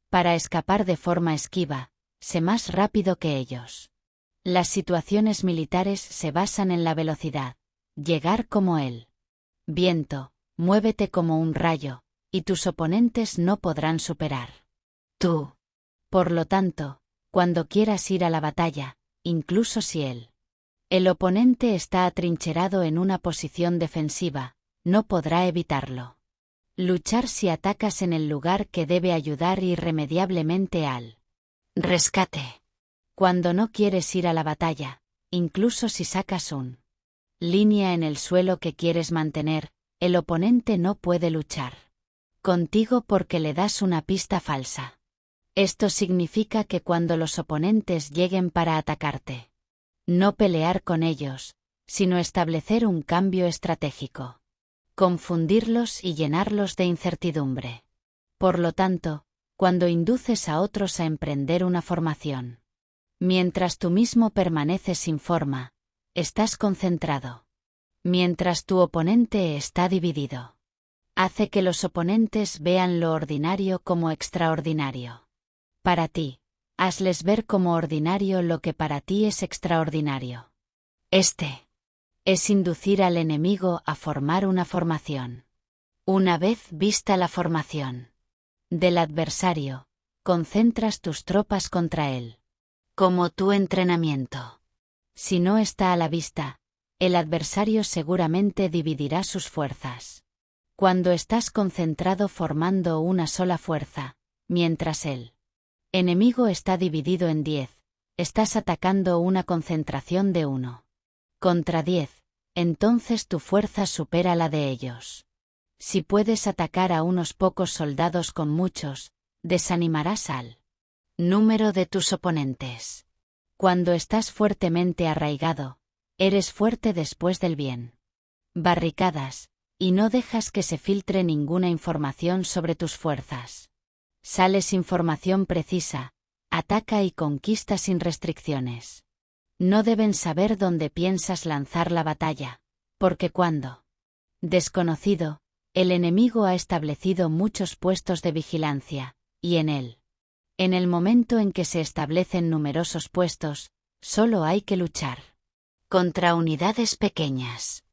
Para escapar de forma esquiva, sé más rápido que ellos. Las situaciones militares se basan en la velocidad, llegar como el viento, muévete como un rayo, y tus oponentes no podrán superar tú. Por lo tanto, cuando quieras ir a la batalla, incluso si el oponente está atrincherado en una posición defensiva, no podrá evitarlo. Luchar si atacas en el lugar que debe ayudar irremediablemente al rescate. Cuando no quieres ir a la batalla, incluso si sacas línea en el suelo que quieres mantener, el oponente no puede luchar contigo porque le das una pista falsa. Esto significa que cuando los oponentes lleguen para atacarte, no pelear con ellos, sino establecer un cambio estratégico. Confundirlos y llenarlos de incertidumbre. Por lo tanto, cuando induces a otros a emprender una formación, mientras tú mismo permaneces sin forma, estás concentrado. Mientras tu oponente está dividido, hace que los oponentes vean lo ordinario como extraordinario. Para ti, hazles ver como ordinario lo que para ti es extraordinario. Este es inducir al enemigo a formar una formación. Una vez vista la formación del adversario, concentras tus tropas contra él. Como tu entrenamiento. Si no está a la vista, el adversario seguramente dividirá sus fuerzas. Cuando estás concentrado formando una sola fuerza, mientras él enemigo está dividido en 10, estás atacando una concentración de 1 contra 10, entonces tu fuerza supera la de ellos. Si puedes atacar a unos pocos soldados con muchos, desanimarás al número de tus oponentes. Cuando estás fuertemente arraigado, eres fuerte después del bien. Barricadas, y no dejas que se filtre ninguna información sobre tus fuerzas. Sales información precisa, ataca y conquista sin restricciones. No deben saber dónde piensas lanzar la batalla, porque cuando desconocido, el enemigo ha establecido muchos puestos de vigilancia, y en el momento en que se establecen numerosos puestos, solo hay que luchar contra unidades pequeñas.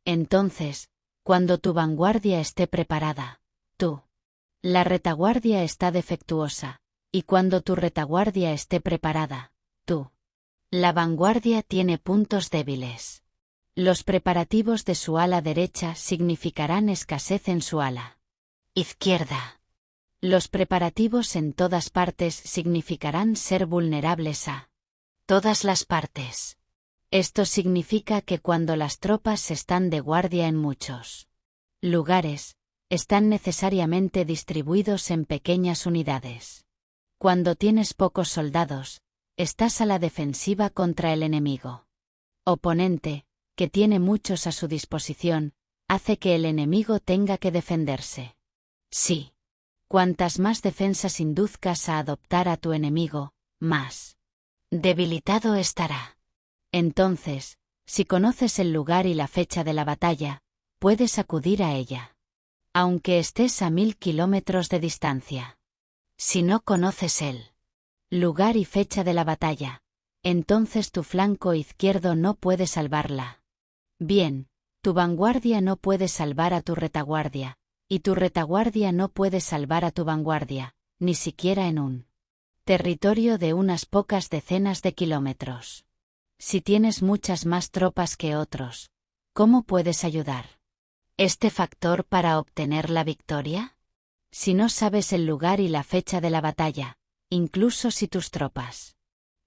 Entonces, cuando tu vanguardia esté preparada, la retaguardia está defectuosa, y cuando tu retaguardia esté preparada, la vanguardia tiene puntos débiles. Los preparativos de su ala derecha significarán escasez en su ala izquierda. Los preparativos en todas partes significarán ser vulnerables a todas las partes. Esto significa que cuando las tropas están de guardia en muchos lugares, Están necesariamente distribuidos en pequeñas unidades. Cuando tienes pocos soldados, estás a la defensiva contra el enemigo. Oponente, que tiene muchos a su disposición, hace que el enemigo tenga que defenderse. Sí. Cuantas más defensas induzcas a adoptar a tu enemigo, más debilitado estará. Entonces, si conoces el lugar y la fecha de la batalla, puedes acudir a ella. Aunque estés a 1000 kilómetros de distancia. Si no conoces el lugar y fecha de la batalla, entonces tu flanco izquierdo no puede salvarla. Bien, tu vanguardia no puede salvar a tu retaguardia, y tu retaguardia no puede salvar a tu vanguardia, ni siquiera en un territorio de unas pocas decenas de kilómetros. Si tienes muchas más tropas que otros, ¿cómo puedes ayudar? ¿Este factor para obtener la victoria? Si no sabes el lugar y la fecha de la batalla, incluso si tus tropas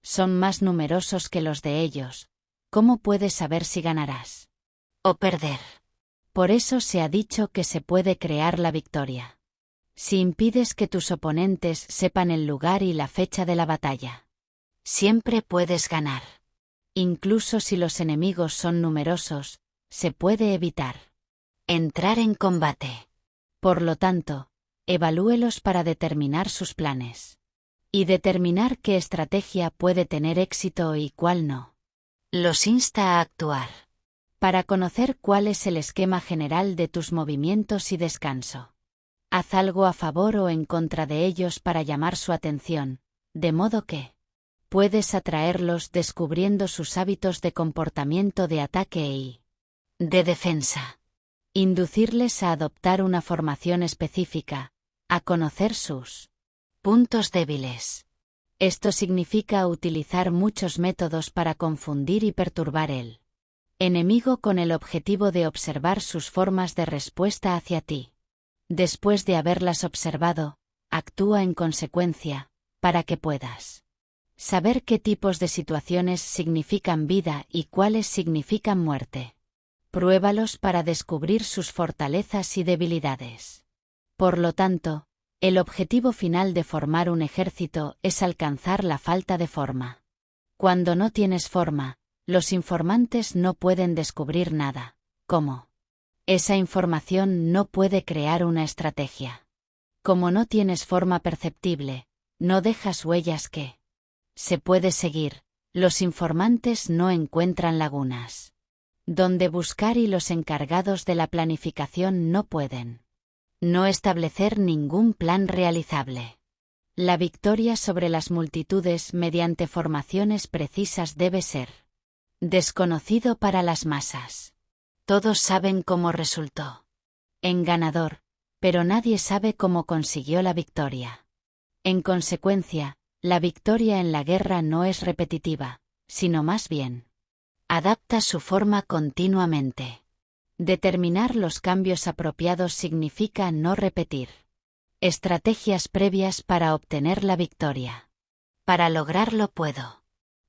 son más numerosos que los de ellos, ¿cómo puedes saber si ganarás o perder? Por eso se ha dicho que se puede crear la victoria. Si impides que tus oponentes sepan el lugar y la fecha de la batalla, siempre puedes ganar. Incluso si los enemigos son numerosos, se puede evitar entrar en combate. Por lo tanto, evalúelos para determinar sus planes. Y determinar qué estrategia puede tener éxito y cuál no. Los insta a actuar. Para conocer cuál es el esquema general de tus movimientos y descanso. Haz algo a favor o en contra de ellos para llamar su atención, de modo que puedes atraerlos descubriendo sus hábitos de comportamiento de ataque y de defensa. Inducirles a adoptar una formación específica, a conocer sus puntos débiles. Esto significa utilizar muchos métodos para confundir y perturbar el enemigo con el objetivo de observar sus formas de respuesta hacia ti. Después de haberlas observado, actúa en consecuencia, para que puedas saber qué tipos de situaciones significan vida y cuáles significan muerte. Pruébalos para descubrir sus fortalezas y debilidades. Por lo tanto, el objetivo final de formar un ejército es alcanzar la falta de forma. Cuando no tienes forma, los informantes no pueden descubrir nada. ¿Cómo? Esa información no puede crear una estrategia. Como no tienes forma perceptible, no dejas huellas que se puede seguir, los informantes no encuentran lagunas donde buscar y los encargados de la planificación no pueden no establecer ningún plan realizable. La victoria sobre las multitudes mediante formaciones precisas debe ser desconocido para las masas. Todos saben cómo resultó en ganador, pero nadie sabe cómo consiguió la victoria. En consecuencia, la victoria en la guerra no es repetitiva, sino más bien adapta su forma continuamente. Determinar los cambios apropiados significa no repetir estrategias previas para obtener la victoria. Para lograrlo puedo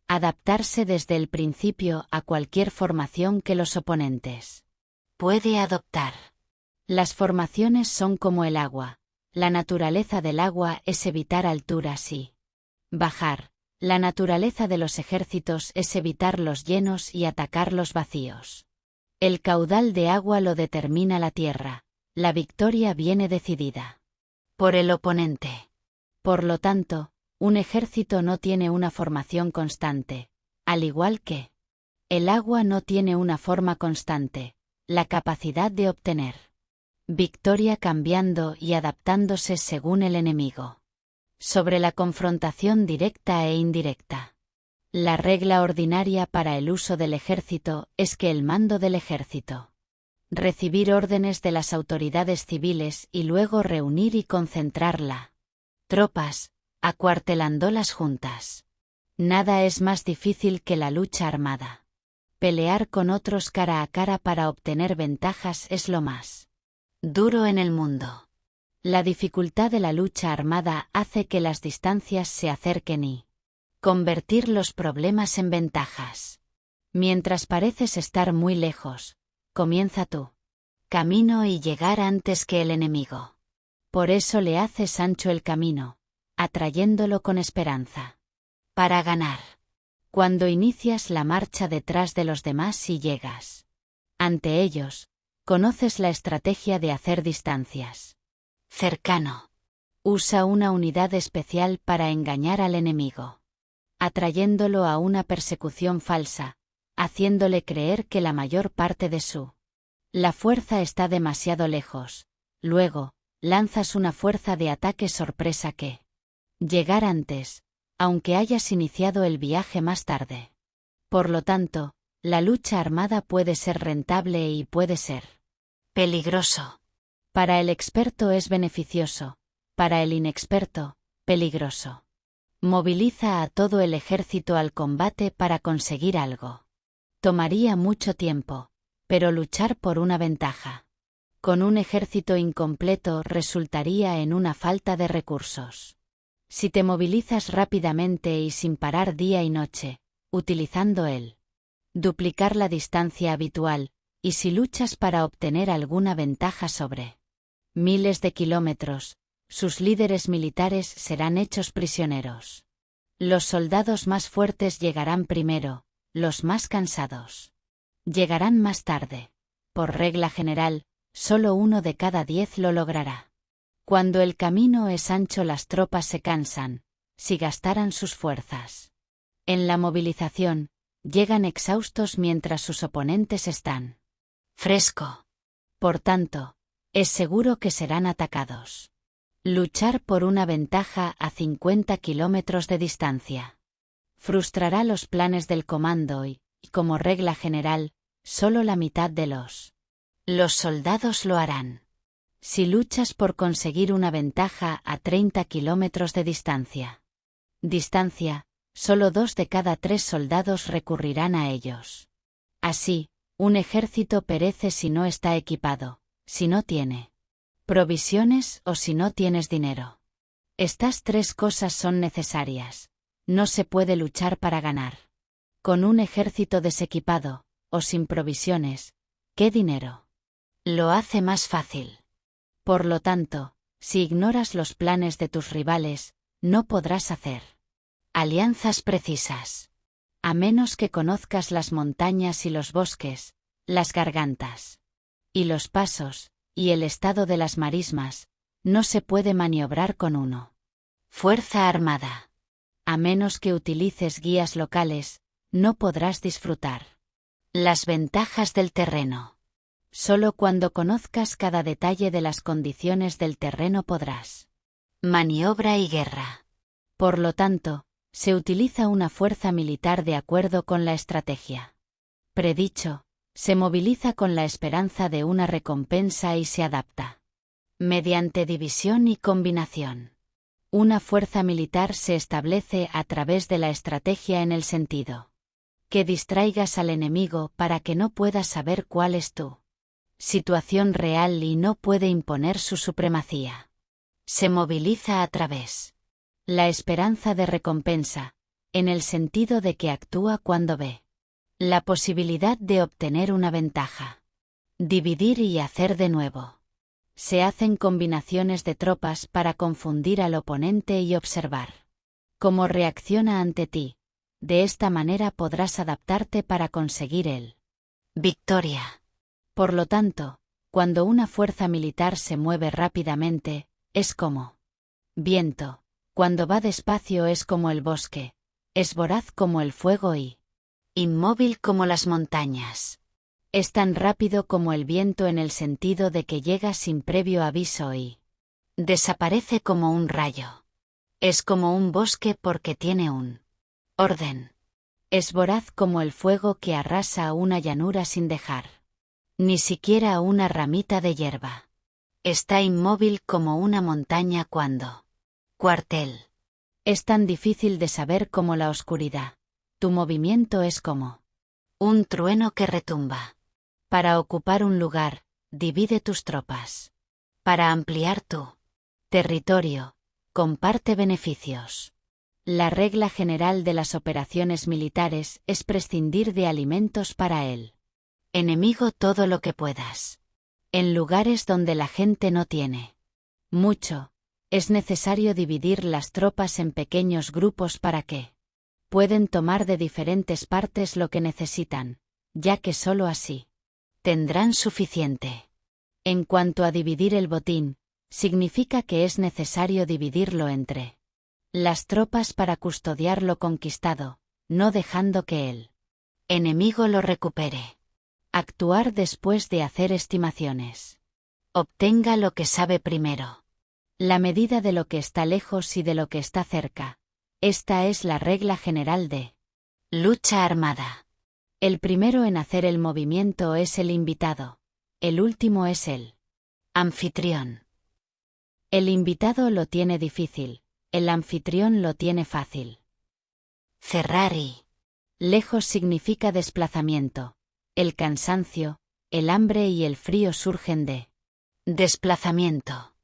adaptarse desde el principio a cualquier formación que los oponentes puede adoptar. Las formaciones son como el agua. La naturaleza del agua es evitar alturas y bajar. La naturaleza de los ejércitos es evitar los llenos y atacar los vacíos. El caudal de agua lo determina la tierra. La victoria viene decidida por el oponente. Por lo tanto, un ejército no tiene una formación constante, al igual que el agua no tiene una forma constante, la capacidad de obtener victoria cambiando y adaptándose según el enemigo. Sobre la confrontación directa e indirecta. La regla ordinaria para el uso del ejército es que el mando del ejército recibir órdenes de las autoridades civiles y luego reunir y concentrar la tropas, acuartelándolas juntas. Nada es más difícil que la lucha armada. Pelear con otros cara a cara para obtener ventajas es lo más duro en el mundo. La dificultad de la lucha armada hace que las distancias se acerquen y convertir los problemas en ventajas. Mientras pareces estar muy lejos, comienza tu camino y llegar antes que el enemigo. Por eso le haces ancho el camino, atrayéndolo con esperanza. Para ganar. Cuando inicias la marcha detrás de los demás y llegas ante ellos, conoces la estrategia de hacer distancias. Cercano. Usa una unidad especial para engañar al enemigo, atrayéndolo a una persecución falsa, haciéndole creer que la mayor parte de la fuerza está demasiado lejos. Luego, lanzas una fuerza de ataque sorpresa que llegar antes, aunque hayas iniciado el viaje más tarde. Por lo tanto, la lucha armada puede ser rentable y puede ser peligroso. Para el experto es beneficioso, para el inexperto, peligroso. Moviliza a todo el ejército al combate para conseguir algo. Tomaría mucho tiempo, pero luchar por una ventaja. Con un ejército incompleto resultaría en una falta de recursos. Si te movilizas rápidamente y sin parar día y noche, utilizando duplicar la distancia habitual, y si luchas para obtener alguna ventaja sobre miles de kilómetros, sus líderes militares serán hechos prisioneros. Los soldados más fuertes llegarán primero, los más cansados llegarán más tarde. Por regla general, solo 1 de cada 10 lo logrará. Cuando el camino es ancho, las tropas se cansan, si gastaran sus fuerzas. En la movilización, llegan exhaustos mientras sus oponentes están fresco. Por tanto, es seguro que serán atacados. Luchar por una ventaja a 50 kilómetros de distancia frustrará los planes del comando y, como regla general, solo la mitad de los soldados lo harán. Si luchas por conseguir una ventaja a 30 kilómetros de distancia, solo 2 de cada 3 soldados recurrirán a ellos. Así, un ejército perece si no está equipado, si no tiene provisiones o si no tienes dinero. Estas 3 cosas son necesarias. No se puede luchar para ganar. Con un ejército desequipado, o sin provisiones, ¿qué dinero? Lo hace más fácil. Por lo tanto, si ignoras los planes de tus rivales, no podrás hacer alianzas precisas. A menos que conozcas las montañas y los bosques, las gargantas y los pasos, y el estado de las marismas, no se puede maniobrar con fuerza armada. A menos que utilices guías locales, no podrás disfrutar las ventajas del terreno. Solo cuando conozcas cada detalle de las condiciones del terreno podrás maniobra y guerra. Por lo tanto, se utiliza una fuerza militar de acuerdo con la estrategia. Predicho, se moviliza con la esperanza de una recompensa y se adapta mediante división y combinación. Una fuerza militar se establece a través de la estrategia en el sentido que distraigas al enemigo para que no pueda saber cuál es tu situación real y no puede imponer su supremacía. Se moviliza a través la esperanza de recompensa, en el sentido de que actúa cuando ve la posibilidad de obtener una ventaja. Dividir y hacer de nuevo. Se hacen combinaciones de tropas para confundir al oponente y observar cómo reacciona ante ti. De esta manera podrás adaptarte para conseguir victoria. Por lo tanto, cuando una fuerza militar se mueve rápidamente, es como viento. Cuando va despacio es como el bosque. Es voraz como el fuego y inmóvil como las montañas. Es tan rápido como el viento en el sentido de que llega sin previo aviso y desaparece como un rayo. Es como un bosque porque tiene un orden. Es voraz como el fuego que arrasa una llanura sin dejar ni siquiera una ramita de hierba. Está inmóvil como una montaña cuando cuartel. Es tan difícil de saber como la oscuridad. Tu movimiento es como un trueno que retumba. Para ocupar un lugar, divide tus tropas. Para ampliar tu territorio, comparte beneficios. La regla general de las operaciones militares es prescindir de alimentos para el enemigo todo lo que puedas. En lugares donde la gente no tiene mucho, es necesario dividir las tropas en pequeños grupos para que pueden tomar de diferentes partes lo que necesitan, ya que solo así tendrán suficiente. En cuanto a dividir el botín, significa que es necesario dividirlo entre las tropas para custodiar lo conquistado, no dejando que el enemigo lo recupere. Actuar después de hacer estimaciones. Obtenga lo que sabe primero. La medida de lo que está lejos y de lo que está cerca. Esta es la regla general de lucha armada. El primero en hacer el movimiento es el invitado. El último es el anfitrión. El invitado lo tiene difícil, el anfitrión lo tiene fácil. Ferrari. Lejos significa desplazamiento. El cansancio, el hambre y el frío surgen de desplazamiento.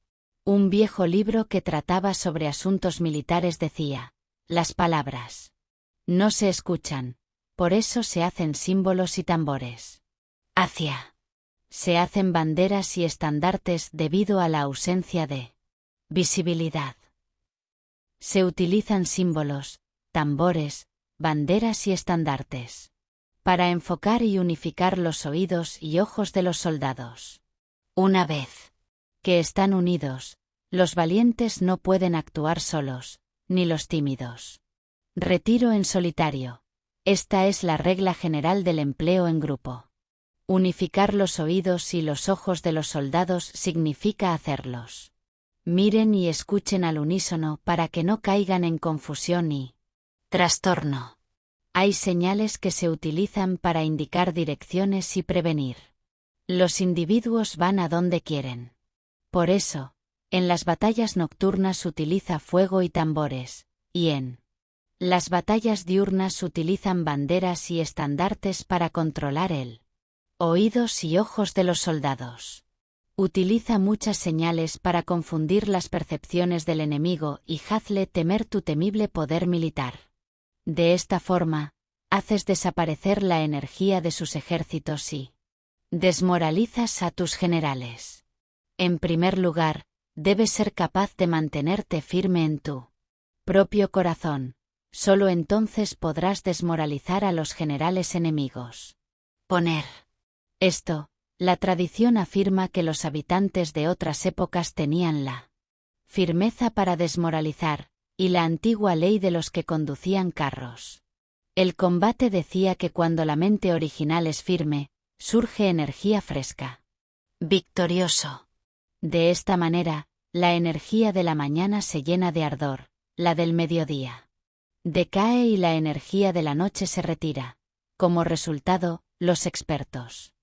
Un viejo libro que trataba sobre asuntos militares decía, las palabras no se escuchan, por eso se hacen símbolos y tambores. Se hacen banderas y estandartes debido a la ausencia de visibilidad. Se utilizan símbolos, tambores, banderas y estandartes para enfocar y unificar los oídos y ojos de los soldados. Una vez que están unidos, los valientes no pueden actuar solos, ni los tímidos. Retiro en solitario. Esta es la regla general del empleo en grupo. Unificar los oídos y los ojos de los soldados significa hacerlos miren y escuchen al unísono para que no caigan en confusión y trastorno. Hay señales que se utilizan para indicar direcciones y prevenir. Los individuos van a donde quieren. Por eso, en las batallas nocturnas utiliza fuego y tambores, y en las batallas diurnas utilizan banderas y estandartes para controlar el oídos y ojos de los soldados. Utiliza muchas señales para confundir las percepciones del enemigo y hazle temer tu temible poder militar. De esta forma, haces desaparecer la energía de sus ejércitos y desmoralizas a tus generales. En primer lugar, debes ser capaz de mantenerte firme en tu propio corazón. Solo entonces podrás desmoralizar a los generales enemigos. La tradición afirma que los habitantes de otras épocas tenían la firmeza para desmoralizar, y la antigua ley de los que conducían carros. El combate decía que cuando la mente original es firme, surge energía fresca. Victorioso. De esta manera, la energía de la mañana se llena de ardor, la del mediodía decae y la energía de la noche se retira. Como resultado, los expertos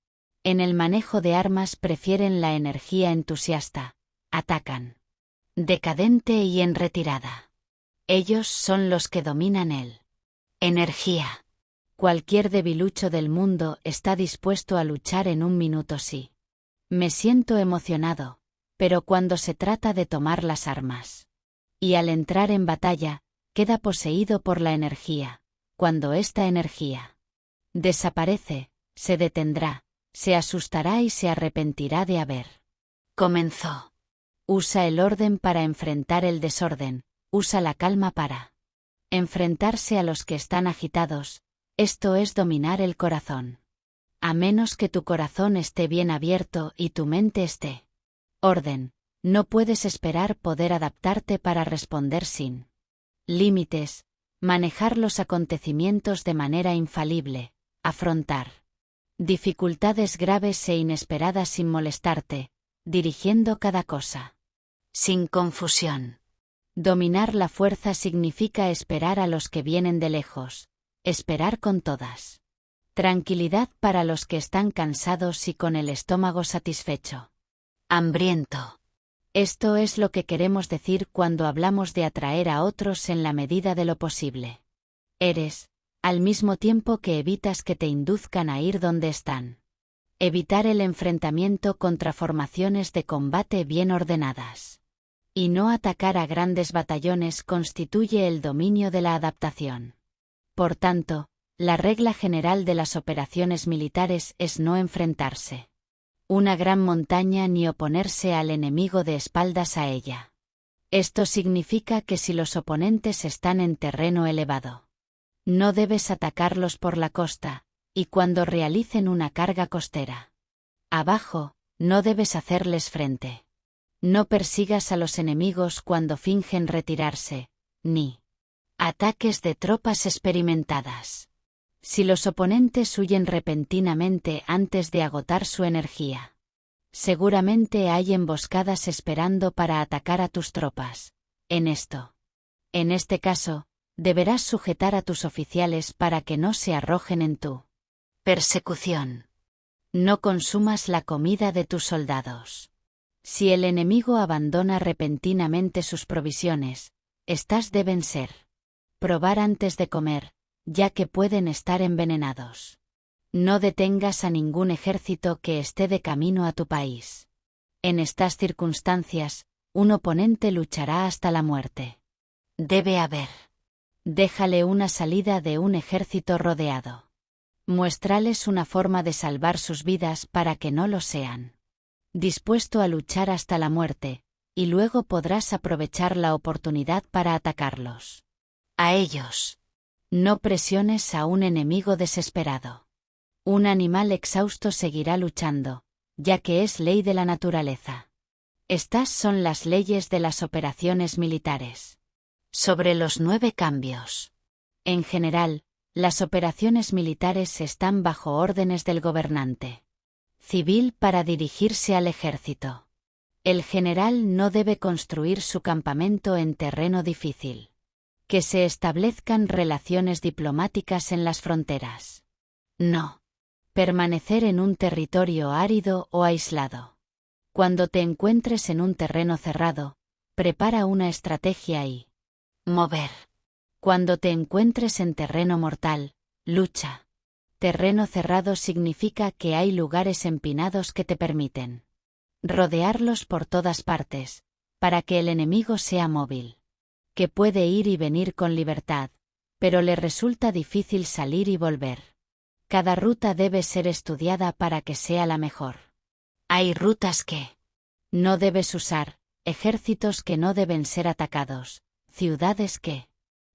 en el manejo de armas prefieren la energía entusiasta, atacan decadente y en retirada. Ellos son los que dominan el energía. Cualquier debilucho del mundo está dispuesto a luchar en un minuto sí. Me siento emocionado, pero cuando se trata de tomar las armas y al entrar en batalla, queda poseído por la energía. Cuando esta energía desaparece, se detendrá, se asustará y se arrepentirá de haber comenzó. Usa el orden para enfrentar el desorden, usa la calma para enfrentarse a los que están agitados, esto es dominar el corazón. A menos que tu corazón esté bien abierto y tu mente esté orden, no puedes esperar poder adaptarte para responder sin límites, manejar los acontecimientos de manera infalible, afrontar dificultades graves e inesperadas sin molestarte, dirigiendo cada cosa sin confusión. Dominar la fuerza significa esperar a los que vienen de lejos, esperar con todas tranquilidad para los que están cansados y con el estómago satisfecho. Hambriento. Esto es lo que queremos decir cuando hablamos de atraer a otros en la medida de lo posible. Eres, al mismo tiempo que evitas que te induzcan a ir donde están. Evitar el enfrentamiento contra formaciones de combate bien ordenadas. Y no atacar a grandes batallones constituye el dominio de la adaptación. Por tanto, la regla general de las operaciones militares es no enfrentarse una gran montaña ni oponerse al enemigo de espaldas a ella. Esto significa que si los oponentes están en terreno elevado, no debes atacarlos por la costa, y cuando realicen una carga costera abajo, no debes hacerles frente. No persigas a los enemigos cuando fingen retirarse, ni ataques de tropas experimentadas. Si los oponentes huyen repentinamente antes de agotar su energía, seguramente hay emboscadas esperando para atacar a tus tropas. En este caso, deberás sujetar a tus oficiales para que no se arrojen en tu persecución. No consumas la comida de tus soldados. Si el enemigo abandona repentinamente sus provisiones, estas deben ser probar antes de comer, ya que pueden estar envenenados. No detengas a ningún ejército que esté de camino a tu país. En estas circunstancias, un oponente luchará hasta la muerte. Debe haber. Déjale una salida de un ejército rodeado. Muéstrales una forma de salvar sus vidas para que no lo sean. Dispuesto a luchar hasta la muerte, y luego podrás aprovechar la oportunidad para atacarlos. A ellos. No presiones a un enemigo desesperado. Un animal exhausto seguirá luchando, ya que es ley de la naturaleza. Estas son las leyes de las operaciones militares. Sobre los 9 cambios. En general, las operaciones militares están bajo órdenes del gobernante civil para dirigirse al ejército. El general no debe construir su campamento en terreno difícil. Que se establezcan relaciones diplomáticas en las fronteras. No. Permanecer en un territorio árido o aislado. Cuando te encuentres en un terreno cerrado, prepara una estrategia y mover. Cuando te encuentres en terreno mortal, lucha. Terreno cerrado significa que hay lugares empinados que te permiten rodearlos por todas partes, para que el enemigo sea móvil. Que puede ir y venir con libertad, pero le resulta difícil salir y volver. Cada ruta debe ser estudiada para que sea la mejor. Hay rutas que no debes usar, ejércitos que no deben ser atacados, ciudades que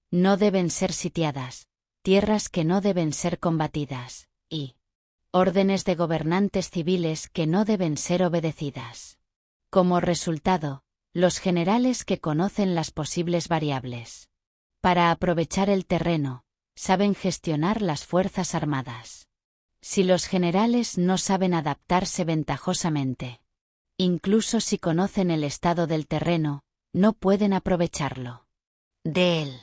no deben ser sitiadas, tierras que no deben ser combatidas, y órdenes de gobernantes civiles que no deben ser obedecidas. Como resultado, los generales que conocen las posibles variables para aprovechar el terreno, saben gestionar las fuerzas armadas. Si los generales no saben adaptarse ventajosamente, incluso si conocen el estado del terreno, no pueden aprovecharlo de él.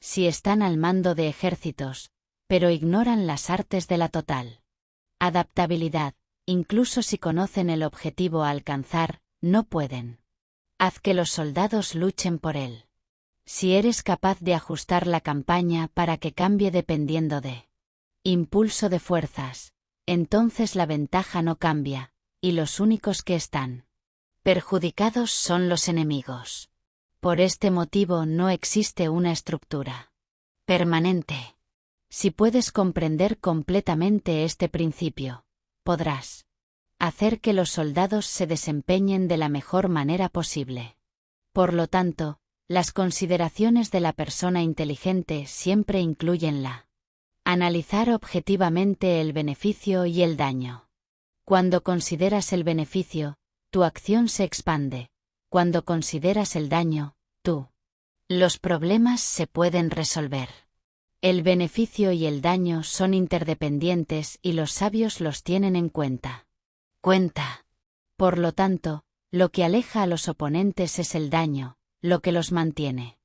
Si están al mando de ejércitos, pero ignoran las artes de la total adaptabilidad, incluso si conocen el objetivo a alcanzar, no pueden. Haz que los soldados luchen por él. Si eres capaz de ajustar la campaña para que cambie dependiendo de impulso de fuerzas, entonces la ventaja no cambia, y los únicos que están perjudicados son los enemigos. Por este motivo no existe una estructura permanente. Si puedes comprender completamente este principio, podrás hacer que los soldados se desempeñen de la mejor manera posible. Por lo tanto, las consideraciones de la persona inteligente siempre incluyen la analizar objetivamente el beneficio y el daño. Cuando consideras el beneficio, tu acción se expande. Cuando consideras el daño, los problemas se pueden resolver. El beneficio y el daño son interdependientes y los sabios los tienen en cuenta. Por lo tanto, lo que aleja a los oponentes es el daño, lo que los mantiene.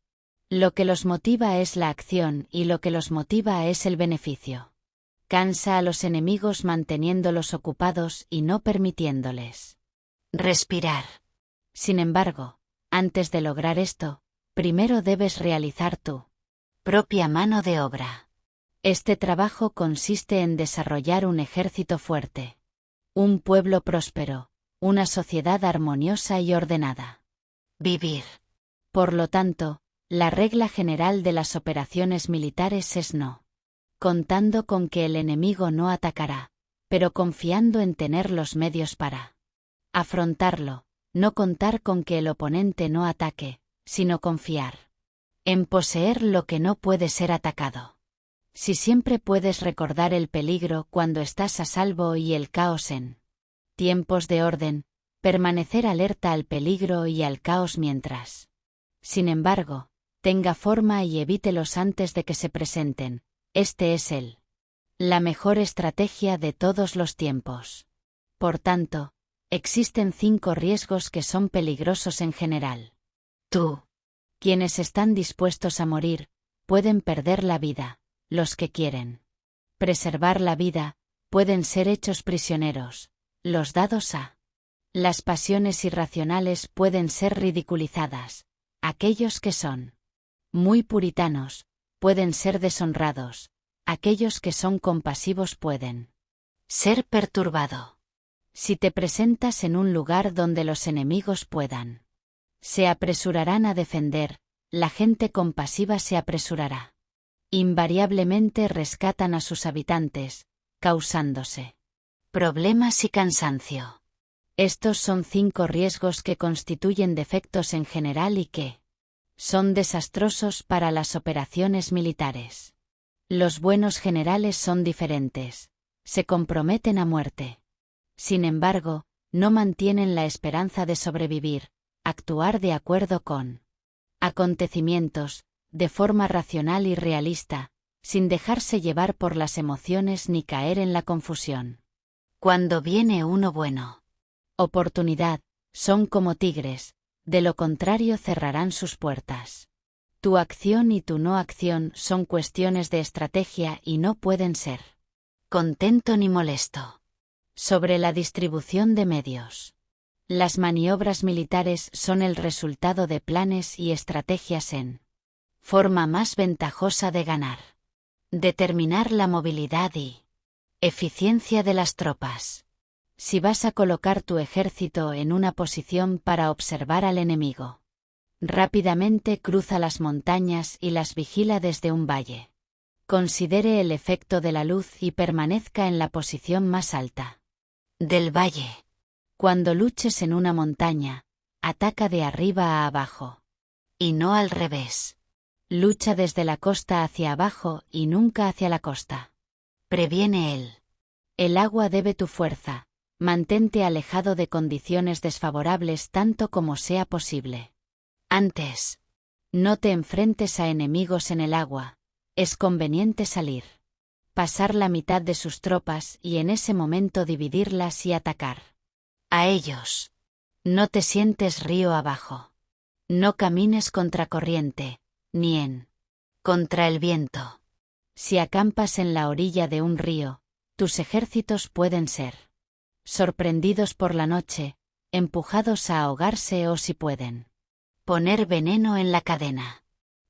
Lo que los motiva es la acción y lo que los motiva es el beneficio. Cansa a los enemigos manteniéndolos ocupados y no permitiéndoles respirar. Sin embargo, antes de lograr esto, primero debes realizar tu propia mano de obra. Este trabajo consiste en desarrollar un ejército fuerte, un pueblo próspero, una sociedad armoniosa y ordenada. Vivir. Por lo tanto, la regla general de las operaciones militares es no. Contando con que el enemigo no atacará, pero confiando en tener los medios para afrontarlo, no contar con que el oponente no ataque, sino confiar en poseer lo que no puede ser atacado. Si siempre puedes recordar el peligro cuando estás a salvo y el caos en tiempos de orden, permanecer alerta al peligro y al caos mientras, sin embargo, tenga forma y evítelos antes de que se presenten. Este es la mejor estrategia de todos los tiempos. Por tanto, existen 5 riesgos que son peligrosos en general. Tú. Quienes están dispuestos a morir, pueden perder la vida. Los que quieren preservar la vida, pueden ser hechos prisioneros. Los dados a las pasiones irracionales pueden ser ridiculizadas. Aquellos que son muy puritanos, pueden ser deshonrados. Aquellos que son compasivos pueden ser perturbado. Si te presentas en un lugar donde los enemigos se apresurarán a defender, la gente compasiva se apresurará. Invariablemente rescatan a sus habitantes, causándose problemas y cansancio. Estos son 5 riesgos que constituyen defectos en general y que son desastrosos para las operaciones militares. Los buenos generales son diferentes. Se comprometen a muerte. Sin embargo, no mantienen la esperanza de sobrevivir, actuar de acuerdo con acontecimientos, de forma racional y realista, sin dejarse llevar por las emociones ni caer en la confusión. Cuando viene uno bueno, oportunidad, son como tigres, de lo contrario cerrarán sus puertas. Tu acción y tu no acción son cuestiones de estrategia y no pueden ser contento ni molesto. Sobre la distribución de medios. Las maniobras militares son el resultado de planes y estrategias en forma más ventajosa de ganar. Determinar la movilidad y eficiencia de las tropas. Si vas a colocar tu ejército en una posición para observar al enemigo, rápidamente cruza las montañas y las vigila desde un valle. Considere el efecto de la luz y permanezca en la posición más alta del valle. Cuando luches en una montaña, ataca de arriba a abajo. Y no al revés. Lucha desde la costa hacia abajo y nunca hacia la costa. Previene el agua debe tu fuerza. Mantente alejado de condiciones desfavorables tanto como sea posible. Antes, no te enfrentes a enemigos en el agua. Es conveniente salir, pasar la mitad de sus tropas y en ese momento dividirlas y atacar a ellos. No te sientes río abajo. No camines contra corriente, ni contra el viento. Si acampas en la orilla de un río, tus ejércitos pueden ser sorprendidos por la noche, empujados a ahogarse o si pueden poner veneno en la cadena.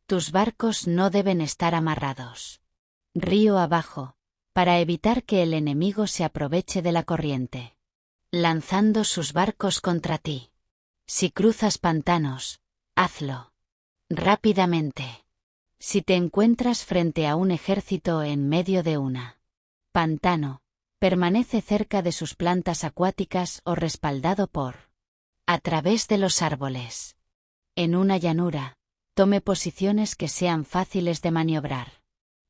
Tus barcos no deben estar amarrados río abajo, para evitar que el enemigo se aproveche de la corriente, lanzando sus barcos contra ti. Si cruzas pantanos, hazlo rápidamente. Si te encuentras frente a un ejército en medio de una pantano, permanece cerca de sus plantas acuáticas o respaldado a través de los árboles. En una llanura, tome posiciones que sean fáciles de maniobrar,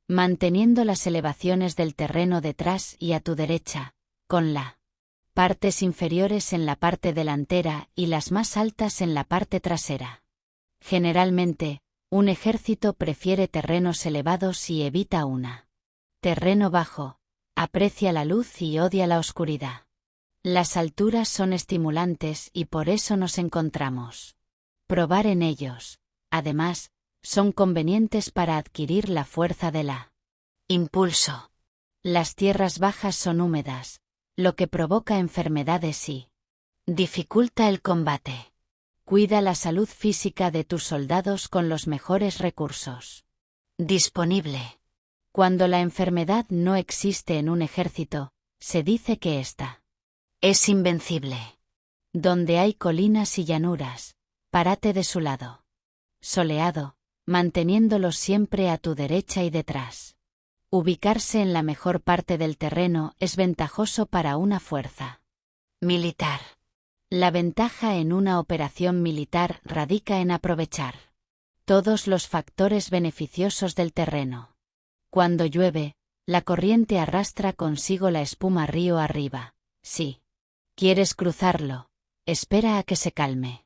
manteniendo las elevaciones del terreno detrás y a tu derecha, con las partes inferiores en la parte delantera y las más altas en la parte trasera. Generalmente, un ejército prefiere terrenos elevados y evita terreno bajo, aprecia la luz y odia la oscuridad. Las alturas son estimulantes y por eso nos encontramos. Probar en ellos, además, son convenientes para adquirir la fuerza de la impulso. Las tierras bajas son húmedas, lo que provoca enfermedades y dificulta el combate. Cuida la salud física de tus soldados con los mejores recursos disponible. Cuando la enfermedad no existe en un ejército, se dice que ésta es invencible. Donde hay colinas y llanuras, párate de su lado. Soleado, manteniéndolos siempre a tu derecha y detrás. Ubicarse en la mejor parte del terreno es ventajoso para una fuerza militar. La ventaja en una operación militar radica en aprovechar todos los factores beneficiosos del terreno. Cuando llueve, la corriente arrastra consigo la espuma río arriba. Si quieres cruzarlo, espera a que se calme.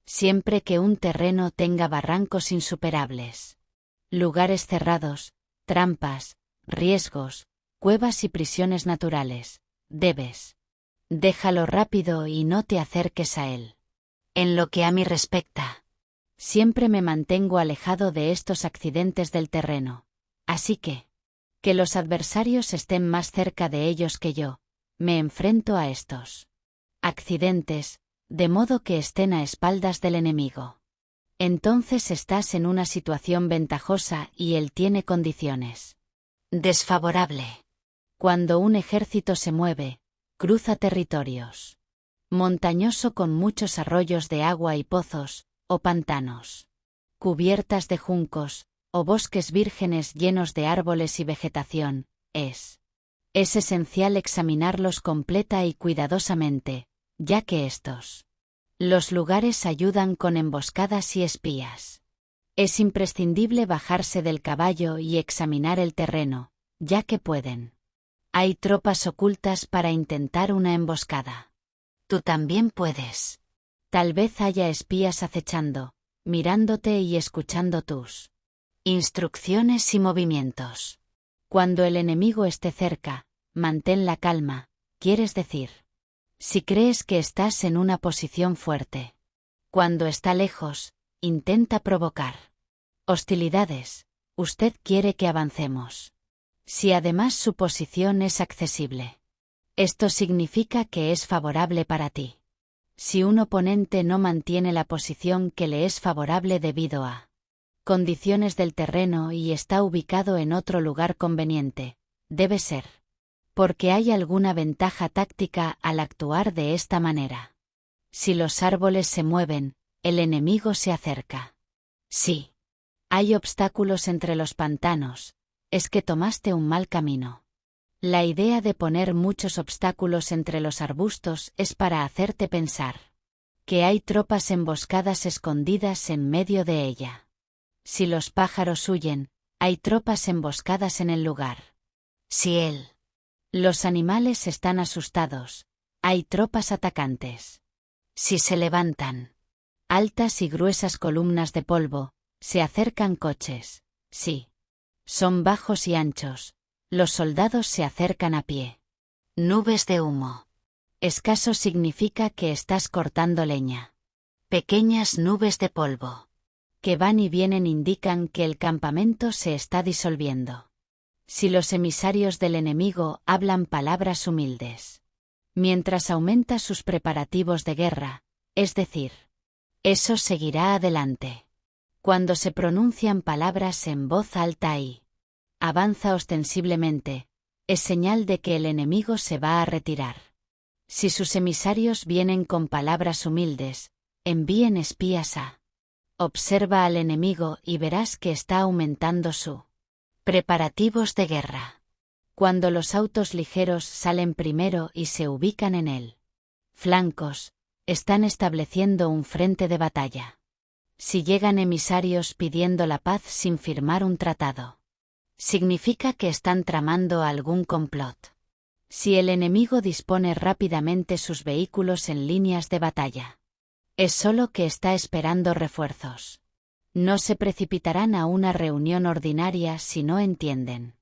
Siempre que un terreno tenga barrancos insuperables, lugares cerrados, trampas, riesgos, cuevas y prisiones naturales, déjalo rápido y no te acerques a él. En lo que a mí respecta, siempre me mantengo alejado de estos accidentes del terreno, así que los adversarios estén más cerca de ellos que yo, me enfrento a estos accidentes, de modo que estén a espaldas del enemigo. Entonces estás en una situación ventajosa y él tiene condiciones desfavorable. Cuando un ejército se mueve, cruza territorios montañoso con muchos arroyos de agua y pozos, o pantanos cubiertas de juncos, o bosques vírgenes llenos de árboles y vegetación, es esencial examinarlos completa y cuidadosamente, ya que los lugares ayudan con emboscadas y espías. Es imprescindible bajarse del caballo y examinar el terreno, ya que hay tropas ocultas para intentar una emboscada. Tú también puedes. Tal vez haya espías acechando, mirándote y escuchando tus instrucciones y movimientos. Cuando el enemigo esté cerca, mantén la calma, quieres decir. Si crees que estás en una posición fuerte. Cuando está lejos, intenta provocar hostilidades. Usted quiere que avancemos. Si además su posición es accesible, esto significa que es favorable para ti. Si un oponente no mantiene la posición que le es favorable debido a condiciones del terreno y está ubicado en otro lugar conveniente, debe ser porque hay alguna ventaja táctica al actuar de esta manera. Si los árboles se mueven, el enemigo se acerca. Si hay obstáculos entre los pantanos, es que tomaste un mal camino. La idea de poner muchos obstáculos entre los arbustos es para hacerte pensar que hay tropas emboscadas escondidas en medio de ella. Si los pájaros huyen, hay tropas emboscadas en el lugar. Si los animales están asustados, hay tropas atacantes. Si se levantan altas y gruesas columnas de polvo, se acercan coches. Si son bajos y anchos, los soldados se acercan a pie. Nubes de humo. Escaso significa que estás cortando leña. Pequeñas nubes de polvo que van y vienen indican que el campamento se está disolviendo. Si los emisarios del enemigo hablan palabras humildes, mientras aumenta sus preparativos de guerra, es decir, eso seguirá adelante. Cuando se pronuncian palabras en voz alta y avanza ostensiblemente, es señal de que el enemigo se va a retirar. Si sus emisarios vienen con palabras humildes, envíen espías a observa al enemigo y verás que está aumentando su preparativos de guerra. Cuando los autos ligeros salen primero y se ubican en el flancos, están estableciendo un frente de batalla. Si llegan emisarios pidiendo la paz sin firmar un tratado, significa que están tramando algún complot. Si el enemigo dispone rápidamente sus vehículos en líneas de batalla, es solo que está esperando refuerzos. No se precipitarán a una reunión ordinaria si no entienden.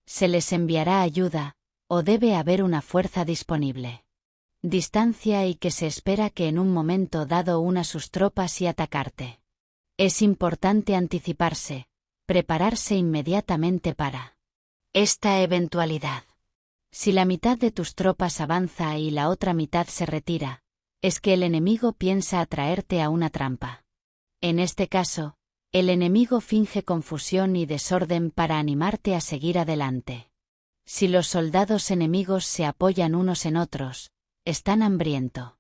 Se les enviará ayuda, o debe haber una fuerza disponible. Distancia y que se espera que en un momento dado una sus tropas y atacarte. Es importante anticiparse, prepararse inmediatamente para esta eventualidad. Si la mitad de tus tropas avanza y la otra mitad se retira, es que el enemigo piensa atraerte a una trampa. En este caso, el enemigo finge confusión y desorden para animarte a seguir adelante. Si los soldados enemigos se apoyan unos en otros, están hambriento.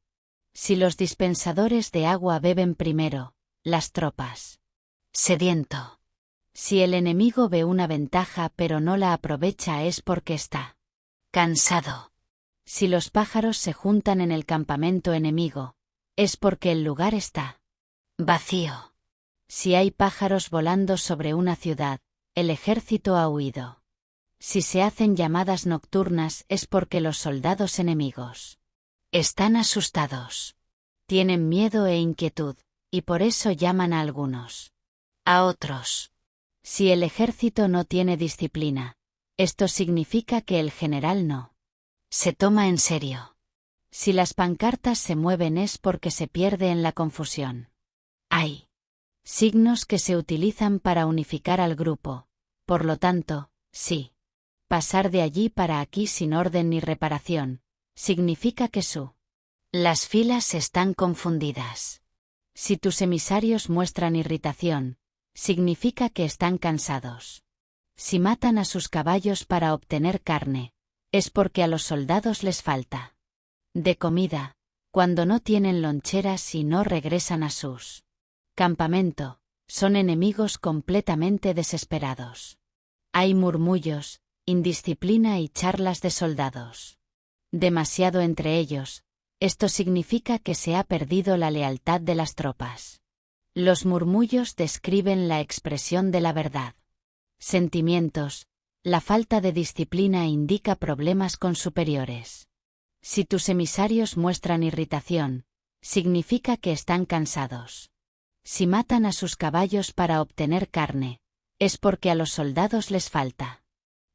Si los dispensadores de agua beben primero, las tropas sediento. Si el enemigo ve una ventaja pero no la aprovecha es porque está cansado. Si los pájaros se juntan en el campamento enemigo, es porque el lugar está vacío. Si hay pájaros volando sobre una ciudad, el ejército ha huido. Si se hacen llamadas nocturnas es porque los soldados enemigos están asustados. Tienen miedo e inquietud, y por eso llaman a algunos. A otros. Si el ejército no tiene disciplina, esto significa que el general no se toma en serio. Si las pancartas se mueven es porque se pierde en la confusión. Hay signos que se utilizan para unificar al grupo, por lo tanto, sí. Pasar de allí para aquí sin orden ni reparación, significa que las filas están confundidas. Si tus emisarios muestran irritación, significa que están cansados. Si matan a sus caballos para obtener carne, es porque a los soldados les falta de comida, cuando no tienen loncheras y no regresan a sus campamento, son enemigos completamente desesperados. Hay murmullos, indisciplina y charlas de soldados. Demasiado entre ellos, esto significa que se ha perdido la lealtad de las tropas. Los murmullos describen la expresión de la verdad. Sentimientos, la falta de disciplina indica problemas con superiores. Si tus emisarios muestran irritación, significa que están cansados. Si matan a sus caballos para obtener carne, es porque a los soldados les falta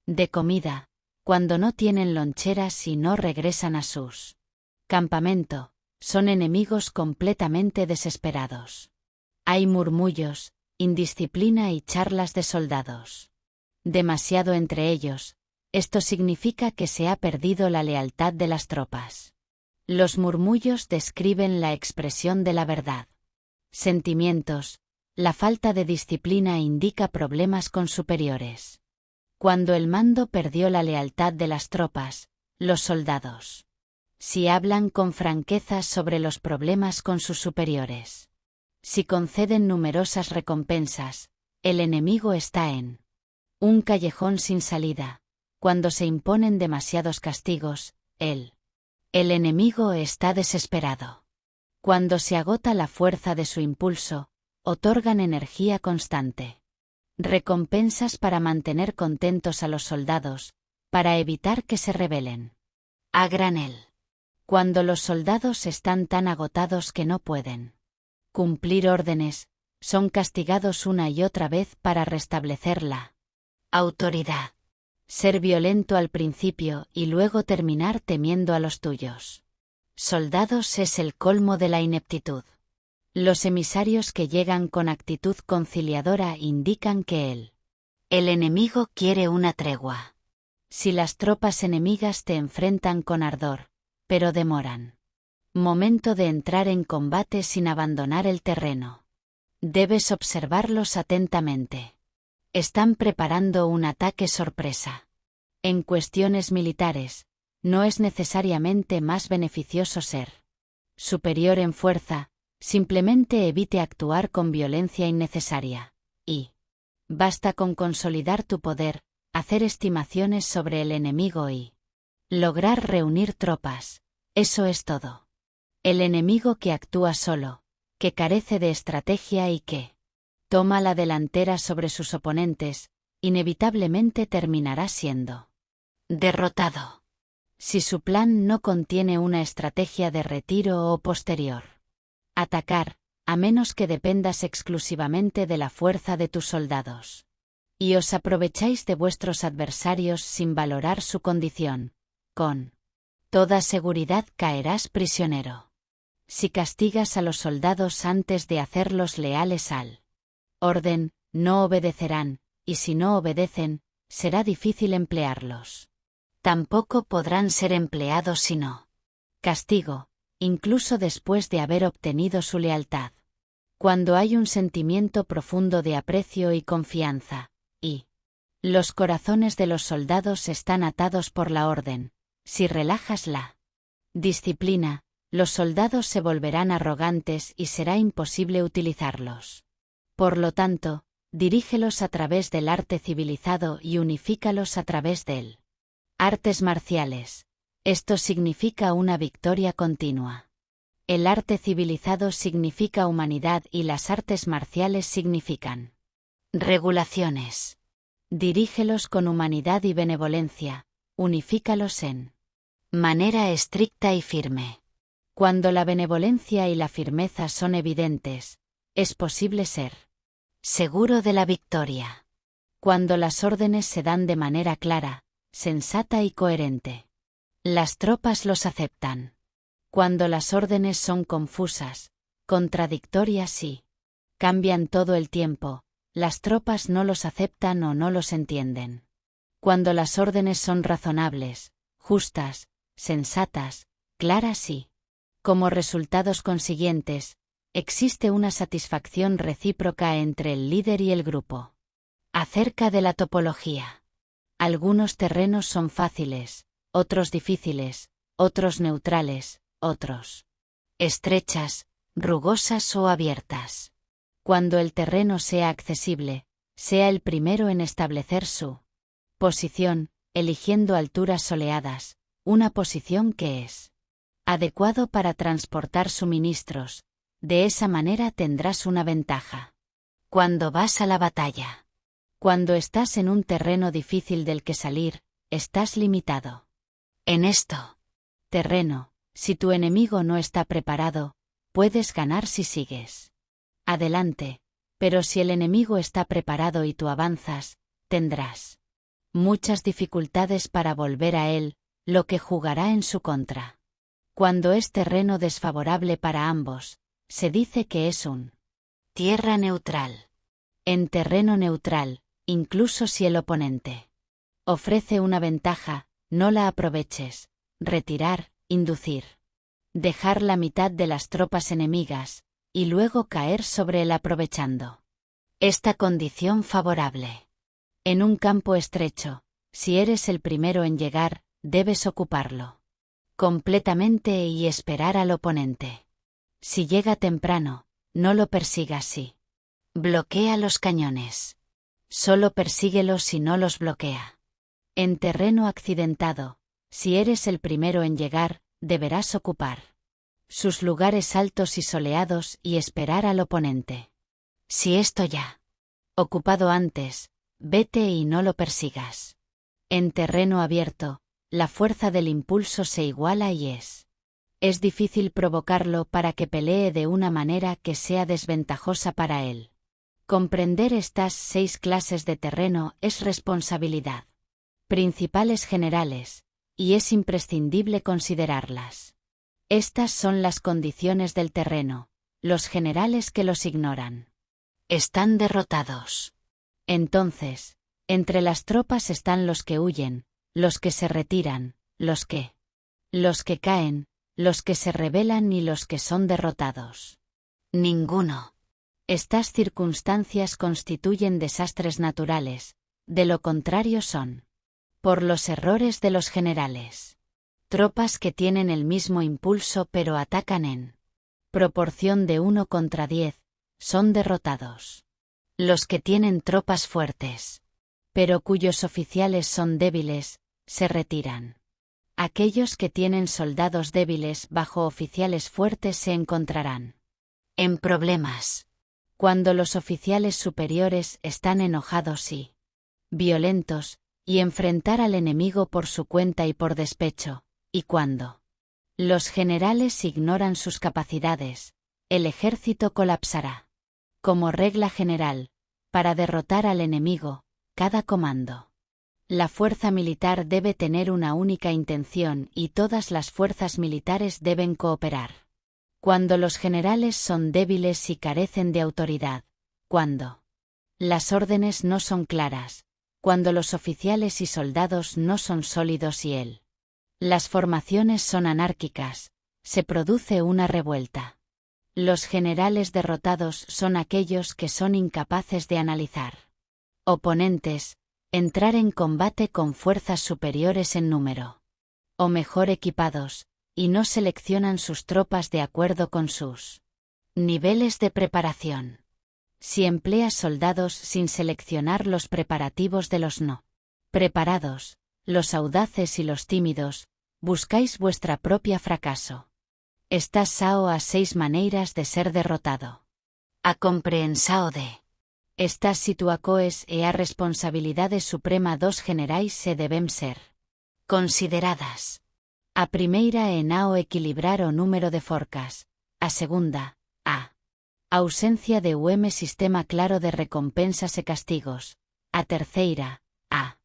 de comida, cuando no tienen loncheras y no regresan a sus campamento, son enemigos completamente desesperados. Hay murmullos, indisciplina y charlas de soldados. Demasiado entre ellos, esto significa que se ha perdido la lealtad de las tropas. Los murmullos describen la expresión de la verdad. Sentimientos, la falta de disciplina indica problemas con superiores. Cuando el mando perdió la lealtad de las tropas, los soldados si hablan con franqueza sobre los problemas con sus superiores. Si conceden numerosas recompensas, el enemigo está en un callejón sin salida. Cuando se imponen demasiados castigos, el enemigo está desesperado. Cuando se agota la fuerza de su impulso, otorgan energía constante. Recompensas para mantener contentos a los soldados, para evitar que se rebelen. A granel. Cuando los soldados están tan agotados que no pueden cumplir órdenes, son castigados una y otra vez para restablecer la autoridad. Ser violento al principio y luego terminar temiendo a los tuyos soldados es el colmo de la ineptitud. Los emisarios que llegan con actitud conciliadora indican que el enemigo quiere una tregua. Si las tropas enemigas te enfrentan con ardor, pero demoran momento de entrar en combate sin abandonar el terreno, debes observarlos atentamente. Están preparando un ataque sorpresa. En cuestiones militares, no es necesariamente más beneficioso ser superior en fuerza, simplemente evite actuar con violencia innecesaria, y basta con consolidar tu poder, hacer estimaciones sobre el enemigo y lograr reunir tropas, eso es todo. El enemigo que actúa solo, que carece de estrategia y que toma la delantera sobre sus oponentes, inevitablemente terminará siendo derrotado. Si su plan no contiene una estrategia de retiro o posterior atacar, a menos que dependas exclusivamente de la fuerza de tus soldados, y os aprovecháis de vuestros adversarios sin valorar su condición, con toda seguridad caerás prisionero. Si castigas a los soldados antes de hacerlos leales al orden, no obedecerán, y si no obedecen, será difícil emplearlos. Tampoco podrán ser empleados si no castigo, incluso después de haber obtenido su lealtad. Cuando hay un sentimiento profundo de aprecio y confianza, y los corazones de los soldados están atados por la orden, si relajas la disciplina, los soldados se volverán arrogantes y será imposible utilizarlos. Por lo tanto, Dirígelos a través del arte civilizado y unifícalos a través del artes marciales. Esto significa una victoria continua. El arte civilizado significa humanidad y las artes marciales significan regulaciones. Dirígelos con humanidad y benevolencia, unifícalos en manera estricta y firme. Cuando la benevolencia y la firmeza son evidentes, es posible ser seguro de la victoria. Cuando las órdenes se dan de manera clara, sensata y coherente, las tropas los aceptan. Cuando las órdenes son confusas, contradictorias y cambian todo el tiempo, las tropas no los aceptan o no los entienden. Cuando las órdenes son razonables, justas, sensatas, claras y, como resultados consiguientes, existe una satisfacción recíproca entre el líder y el grupo. Acerca de la topología. Algunos terrenos son fáciles, otros difíciles, otros neutrales, otros estrechas, rugosas o abiertas. Cuando el terreno sea accesible, sea el primero en establecer su posición, eligiendo alturas soleadas, una posición que es adecuado para transportar suministros. De esa manera tendrás una ventaja. Cuando vas a la batalla. Cuando estás en un terreno difícil del que salir, estás limitado. En esto terreno, si tu enemigo no está preparado, puedes ganar si sigues adelante, pero si el enemigo está preparado y tú avanzas, tendrás muchas dificultades para volver a él, lo que jugará en su contra. Cuando es terreno desfavorable para ambos, se dice que es un tierra neutral. En terreno neutral, incluso si el oponente ofrece una ventaja, no la aproveches. Retirar, inducir. Dejar la mitad de las tropas enemigas, y luego caer sobre él aprovechando esta condición favorable. En un campo estrecho, si eres el primero en llegar, debes ocuparlo completamente y esperar al oponente. Si llega temprano, no lo persigas si bloquea los cañones. Solo persíguelos si no los bloquea. En terreno accidentado, si eres el primero en llegar, deberás ocupar sus lugares altos y soleados y esperar al oponente. Si esto ya ocupado antes, vete y no lo persigas. En terreno abierto, la fuerza del impulso se iguala y es difícil provocarlo para que pelee de una manera que sea desventajosa para él. Comprender estas 6 clases de terreno es responsabilidad principales generales, y es imprescindible considerarlas. Estas son las condiciones del terreno, los generales que los ignoran están derrotados. Entonces, entre las tropas están los que huyen, los que se retiran, los que caen, los que se rebelan y los que son derrotados. Ninguno. Estas circunstancias constituyen desastres naturales, de lo contrario son por los errores de los generales. Tropas que tienen el mismo impulso pero atacan en proporción de 1 contra 10, son derrotados. Los que tienen tropas fuertes, pero cuyos oficiales son débiles, se retiran. Aquellos que tienen soldados débiles bajo oficiales fuertes se encontrarán en problemas. Cuando los oficiales superiores están enojados y violentos, y enfrentar al enemigo por su cuenta y por despecho, y cuando los generales ignoran sus capacidades, el ejército colapsará. Como regla general, para derrotar al enemigo, cada comando. La fuerza militar debe tener una única intención y todas las fuerzas militares deben cooperar. Cuando los generales son débiles y carecen de autoridad, cuando las órdenes no son claras, cuando los oficiales y soldados no son sólidos y las formaciones son anárquicas, se produce una revuelta. Los generales derrotados son aquellos que son incapaces de analizar oponentes, entrar en combate con fuerzas superiores en número o mejor equipados, y no seleccionan sus tropas de acuerdo con sus niveles de preparación. Si empleas soldados sin seleccionar los preparativos de los no preparados, los audaces y los tímidos, buscáis vuestra propia fracaso. Estás sao a 6 maneiras de ser derrotado. A comprensao de. Estas situacoes e a responsabilidade suprema dos generais se deben ser consideradas. A primeira é nao equilibrar o número de forcas, a segunda, a ausencia de un sistema claro de recompensas e castigos, a terceira, a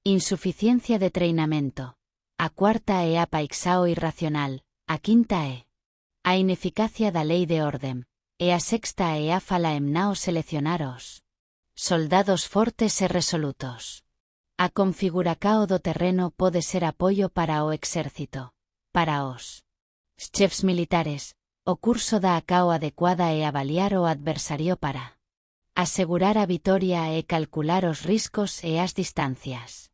insuficiencia de treinamento, a cuarta é a paixao irracional, a quinta é a ineficacia da lei de orden, e a sexta é a fala en nao seleccionar os soldados fortes e resolutos. A configuracao do terreno pode ser apoio para o exército, para os chefs militares, o curso da acao adecuada e avaliar o adversario para asegurar a vitoria e calcular os riscos e as distancias.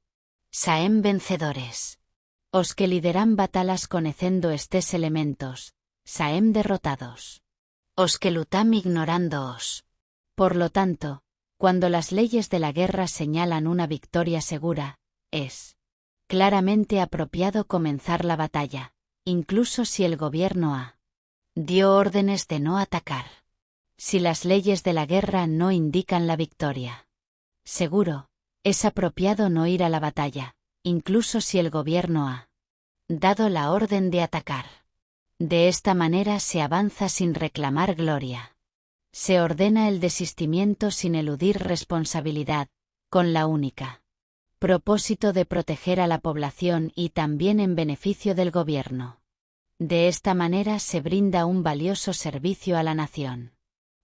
Saem vencedores. Os que lideran batalas conecendo estes elementos, saem derrotados. Os que lutam ignorándoos. Por lo tanto, cuando las leyes de la guerra señalan una victoria segura, es claramente apropiado comenzar la batalla, incluso si el gobierno dio órdenes de no atacar. Si las leyes de la guerra no indican la victoria seguro, es apropiado no ir a la batalla, incluso si el gobierno ha dado la orden de atacar. De esta manera se avanza sin reclamar gloria. Se ordena el desistimiento sin eludir responsabilidad, con la única propósito de proteger a la población y también en beneficio del gobierno. De esta manera se brinda un valioso servicio a la nación.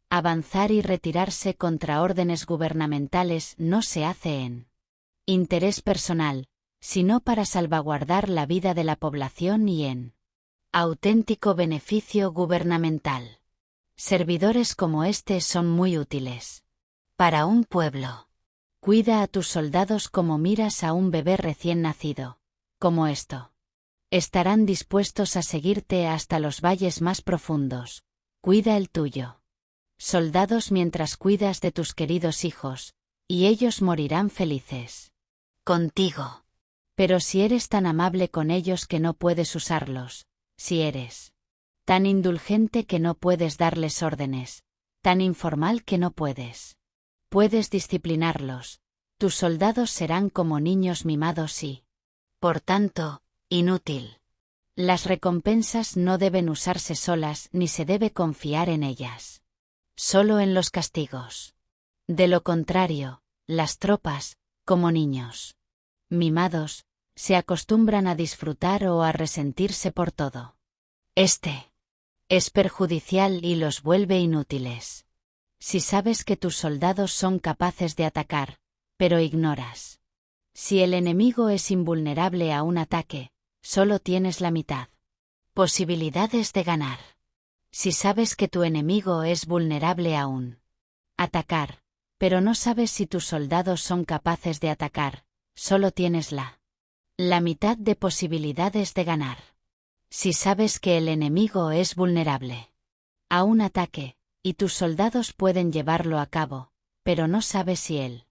Avanzar y retirarse contra órdenes gubernamentales no se hace en interés personal, sino para salvaguardar la vida de la población y en auténtico beneficio gubernamental. Servidores como este son muy útiles para un pueblo. Cuida a tus soldados como miras a un bebé recién nacido, como esto. Estarán dispuestos a seguirte hasta los valles más profundos. Cuida el tuyo. Soldados mientras cuidas de tus queridos hijos, y ellos morirán felices contigo. Pero si eres tan amable con ellos que no puedes usarlos, si eres tan indulgente que no puedes darles órdenes, tan informal que no puedes disciplinarlos, tus soldados serán como niños mimados y, por tanto, inútil. Las recompensas no deben usarse solas ni se debe confiar en ellas. Solo en los castigos. De lo contrario, las tropas, como niños mimados, se acostumbran a disfrutar o a resentirse por todo. Es perjudicial y los vuelve inútiles. Si sabes que tus soldados son capaces de atacar, pero ignoras. Si el enemigo es invulnerable a un ataque, solo tienes la mitad posibilidades de ganar. Si sabes que tu enemigo es vulnerable a un atacar, pero no sabes si tus soldados son capaces de atacar, solo tienes la mitad de posibilidades de ganar. Si sabes que el enemigo es vulnerable a un ataque, y tus soldados pueden llevarlo a cabo, pero no sabes si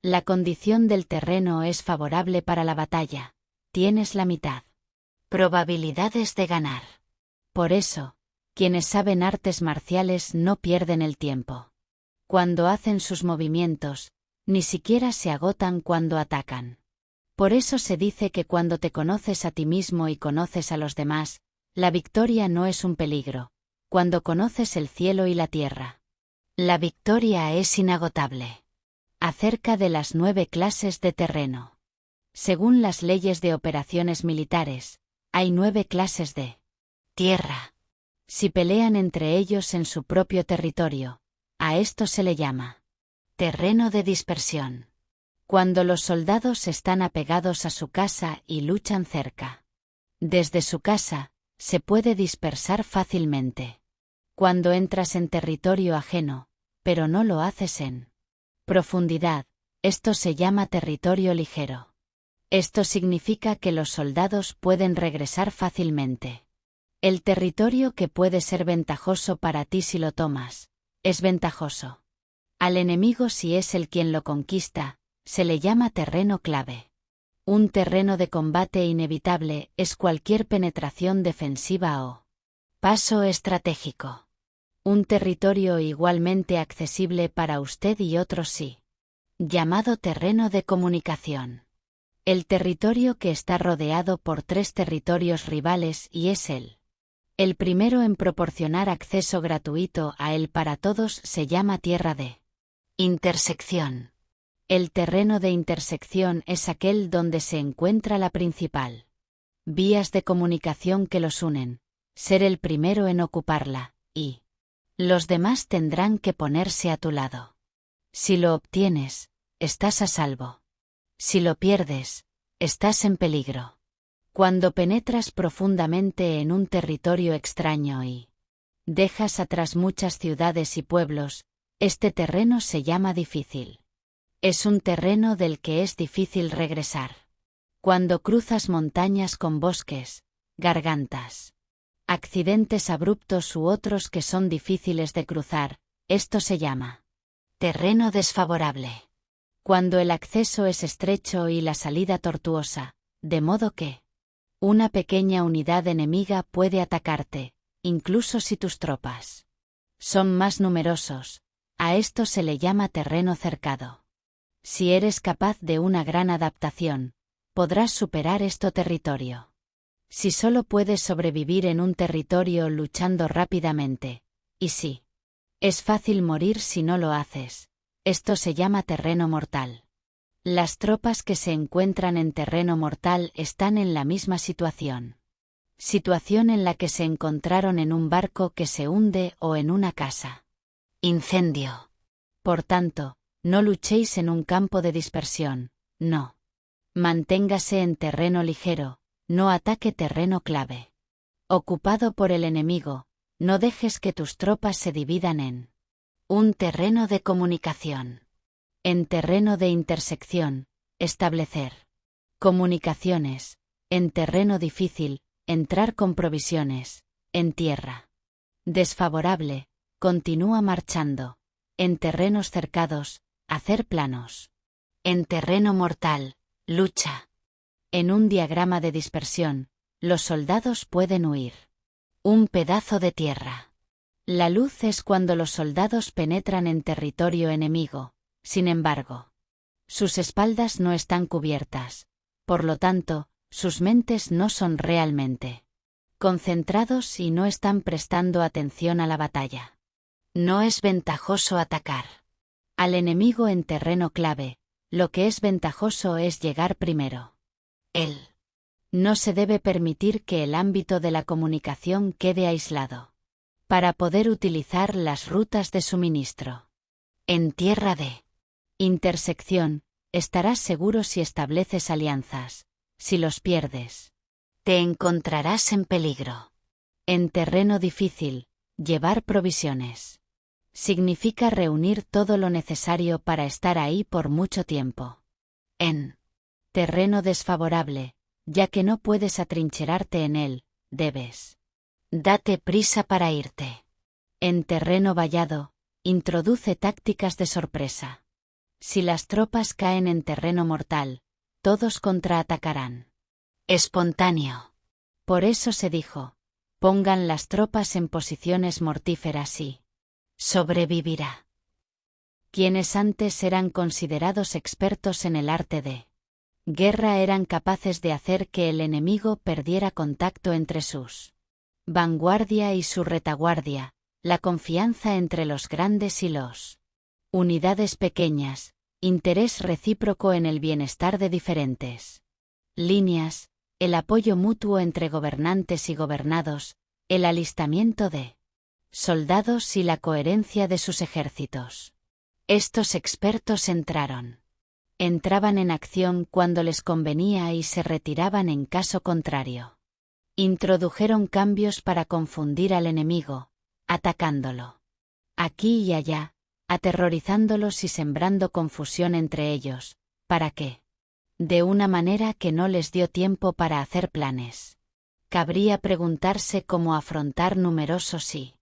la condición del terreno es favorable para la batalla, tienes la mitad probabilidades de ganar. Por eso, quienes saben artes marciales no pierden el tiempo. Cuando hacen sus movimientos, ni siquiera se agotan cuando atacan. Por eso se dice que cuando te conoces a ti mismo y conoces a los demás, la victoria no es un peligro. Cuando conoces el cielo y la tierra, la victoria es inagotable. Acerca de las 9 clases de terreno. Según las leyes de operaciones militares, hay 9 clases de tierra. Si pelean entre ellos en su propio territorio, a esto se le llama terreno de dispersión. Cuando los soldados están apegados a su casa y luchan cerca. Desde su casa, se puede dispersar fácilmente. Cuando entras en territorio ajeno, pero no lo haces en profundidad, esto se llama territorio ligero. Esto significa que los soldados pueden regresar fácilmente. El territorio que puede ser ventajoso para ti si lo tomas, es ventajoso. Al enemigo, si es él quien lo conquista, se le llama terreno clave. Un terreno de combate inevitable es cualquier penetración defensiva o paso estratégico. Un territorio igualmente accesible para usted y otros sí. Llamado terreno de comunicación. El territorio que está rodeado por 3 territorios rivales y es el primero en proporcionar acceso gratuito a él para todos se llama tierra de intersección. El terreno de intersección es aquel donde se encuentra la principal vías de comunicación que los unen, ser el primero en ocuparla, y los demás tendrán que ponerse a tu lado. Si lo obtienes, estás a salvo. Si lo pierdes, estás en peligro. Cuando penetras profundamente en un territorio extraño y dejas atrás muchas ciudades y pueblos, este terreno se llama difícil. Es un terreno del que es difícil regresar. Cuando cruzas montañas con bosques, gargantas, accidentes abruptos u otros que son difíciles de cruzar, esto se llama terreno desfavorable. Cuando el acceso es estrecho y la salida tortuosa, de modo que una pequeña unidad enemiga puede atacarte, incluso si tus tropas son más numerosos, a esto se le llama terreno cercado. Si eres capaz de una gran adaptación, podrás superar este territorio. Si solo puedes sobrevivir en un territorio luchando rápidamente, y si es fácil morir si no lo haces, esto se llama terreno mortal. Las tropas que se encuentran en terreno mortal están en la misma situación. Situación en la que se encontraron en un barco que se hunde o en una casa. Incendio. Por tanto, no luchéis en un campo de dispersión, no. Manténgase en terreno ligero, no ataque terreno clave. Ocupado por el enemigo, no dejes que tus tropas se dividan en un terreno de comunicación. En terreno de intersección, establecer comunicaciones. En terreno difícil, entrar con provisiones. En tierra desfavorable, continúa marchando. En terrenos cercados, hacer planos. En terreno mortal, lucha. En un diagrama de dispersión, los soldados pueden huir. Un pedazo de tierra. La luz es cuando los soldados penetran en territorio enemigo, sin embargo. Sus espaldas no están cubiertas, por lo tanto, sus mentes no son realmente concentrados y no están prestando atención a la batalla. No es ventajoso atacar al enemigo en terreno clave, lo que es ventajoso es llegar primero. No se debe permitir que el ámbito de la comunicación quede aislado. Para poder utilizar las rutas de suministro. En tierra de intersección, estarás seguro si estableces alianzas. Si los pierdes, te encontrarás en peligro. En terreno difícil, llevar provisiones. Significa reunir todo lo necesario para estar ahí por mucho tiempo. En terreno desfavorable, ya que no puedes atrincherarte en él, debes date prisa para irte. En terreno vallado, introduce tácticas de sorpresa. Si las tropas caen en terreno mortal, todos contraatacarán. Espontáneo. Por eso se dijo, pongan las tropas en posiciones mortíferas y sobrevivirá. Quienes antes eran considerados expertos en el arte de guerra eran capaces de hacer que el enemigo perdiera contacto entre sus vanguardia y su retaguardia, la confianza entre los grandes y los unidades pequeñas, interés recíproco en el bienestar de diferentes líneas, el apoyo mutuo entre gobernantes y gobernados, el alistamiento de soldados y la coherencia de sus ejércitos. Estos expertos entraban en acción cuando les convenía y se retiraban en caso contrario. Introdujeron cambios para confundir al enemigo, atacándolo aquí y allá, aterrorizándolos y sembrando confusión entre ellos, ¿para qué? De una manera que no les dio tiempo para hacer planes. Cabría preguntarse cómo afrontar numerosos y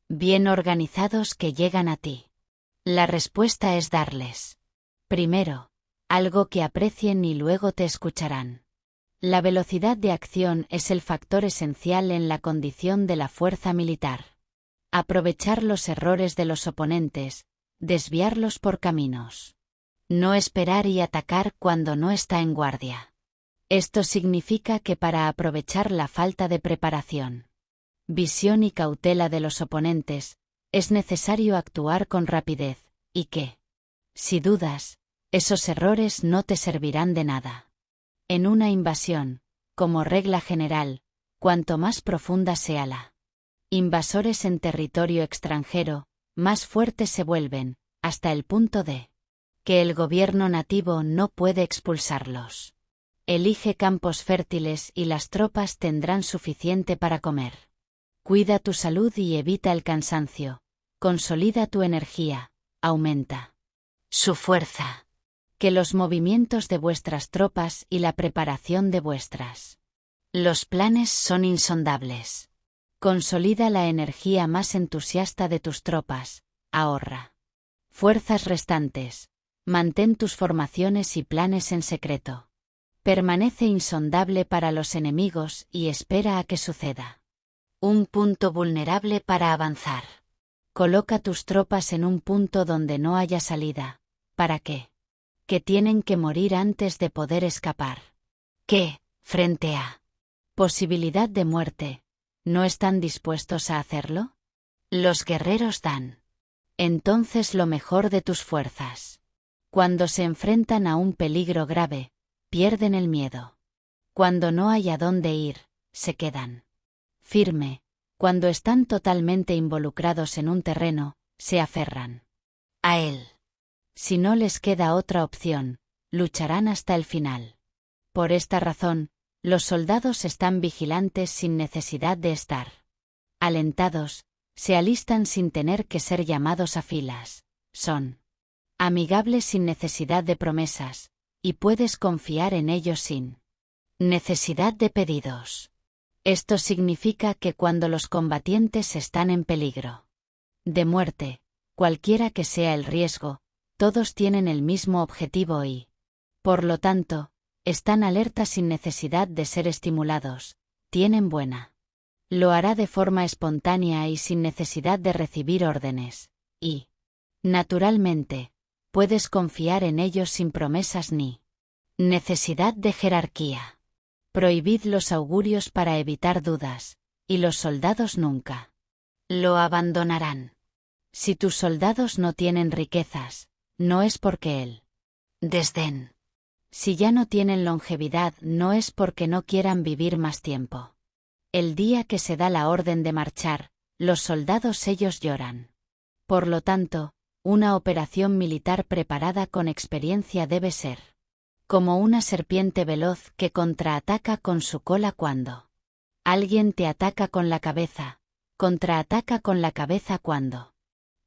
bien organizados que llegan a ti. La respuesta es darles. Primero, algo que aprecien y luego te escucharán. La velocidad de acción es el factor esencial en la condición de la fuerza militar. Aprovechar los errores de los oponentes, desviarlos por caminos. No esperar y atacar cuando no está en guardia. Esto significa que para aprovechar la falta de preparación, visión y cautela de los oponentes, es necesario actuar con rapidez, y que, si dudas, esos errores no te servirán de nada. En una invasión, como regla general, cuanto más profunda sea la invasores en territorio extranjero, más fuertes se vuelven, hasta el punto de que el gobierno nativo no puede expulsarlos. Elige campos fértiles y las tropas tendrán suficiente para comer. Cuida tu salud y evita el cansancio. Consolida tu energía, aumenta su fuerza. Que los movimientos de vuestras tropas y la preparación de vuestras los planes son insondables. Consolida la energía más entusiasta de tus tropas, ahorra fuerzas restantes, mantén tus formaciones y planes en secreto. Permanece insondable para los enemigos y espera a que suceda un punto vulnerable para avanzar. Coloca tus tropas en un punto donde no haya salida. ¿Para qué? Que tienen que morir antes de poder escapar. ¿Qué, frente a posibilidad de muerte, no están dispuestos a hacerlo? Los guerreros dan entonces lo mejor de tus fuerzas. Cuando se enfrentan a un peligro grave, pierden el miedo. Cuando no hay a dónde ir, se quedan firme. Cuando están totalmente involucrados en un terreno, se aferran a él. Si no les queda otra opción, lucharán hasta el final. Por esta razón, los soldados están vigilantes sin necesidad de estar alentados, se alistan sin tener que ser llamados a filas, son amigables sin necesidad de promesas, y puedes confiar en ellos sin necesidad de pedidos. Esto significa que cuando los combatientes están en peligro de muerte, cualquiera que sea el riesgo, todos tienen el mismo objetivo y, por lo tanto, están alertas sin necesidad de ser estimulados, tienen buena. Lo hará de forma espontánea y sin necesidad de recibir órdenes, y, naturalmente, puedes confiar en ellos sin promesas ni necesidad de jerarquía. Prohibid los augurios para evitar dudas, y los soldados nunca lo abandonarán. Si tus soldados no tienen riquezas, no es porque el desdén. Si ya no tienen longevidad, no es porque no quieran vivir más tiempo. El día que se da la orden de marchar, los soldados ellos lloran. Por lo tanto, una operación militar preparada con experiencia debe ser como una serpiente veloz que contraataca con su cola cuando alguien te ataca con la cabeza, contraataca con la cabeza cuando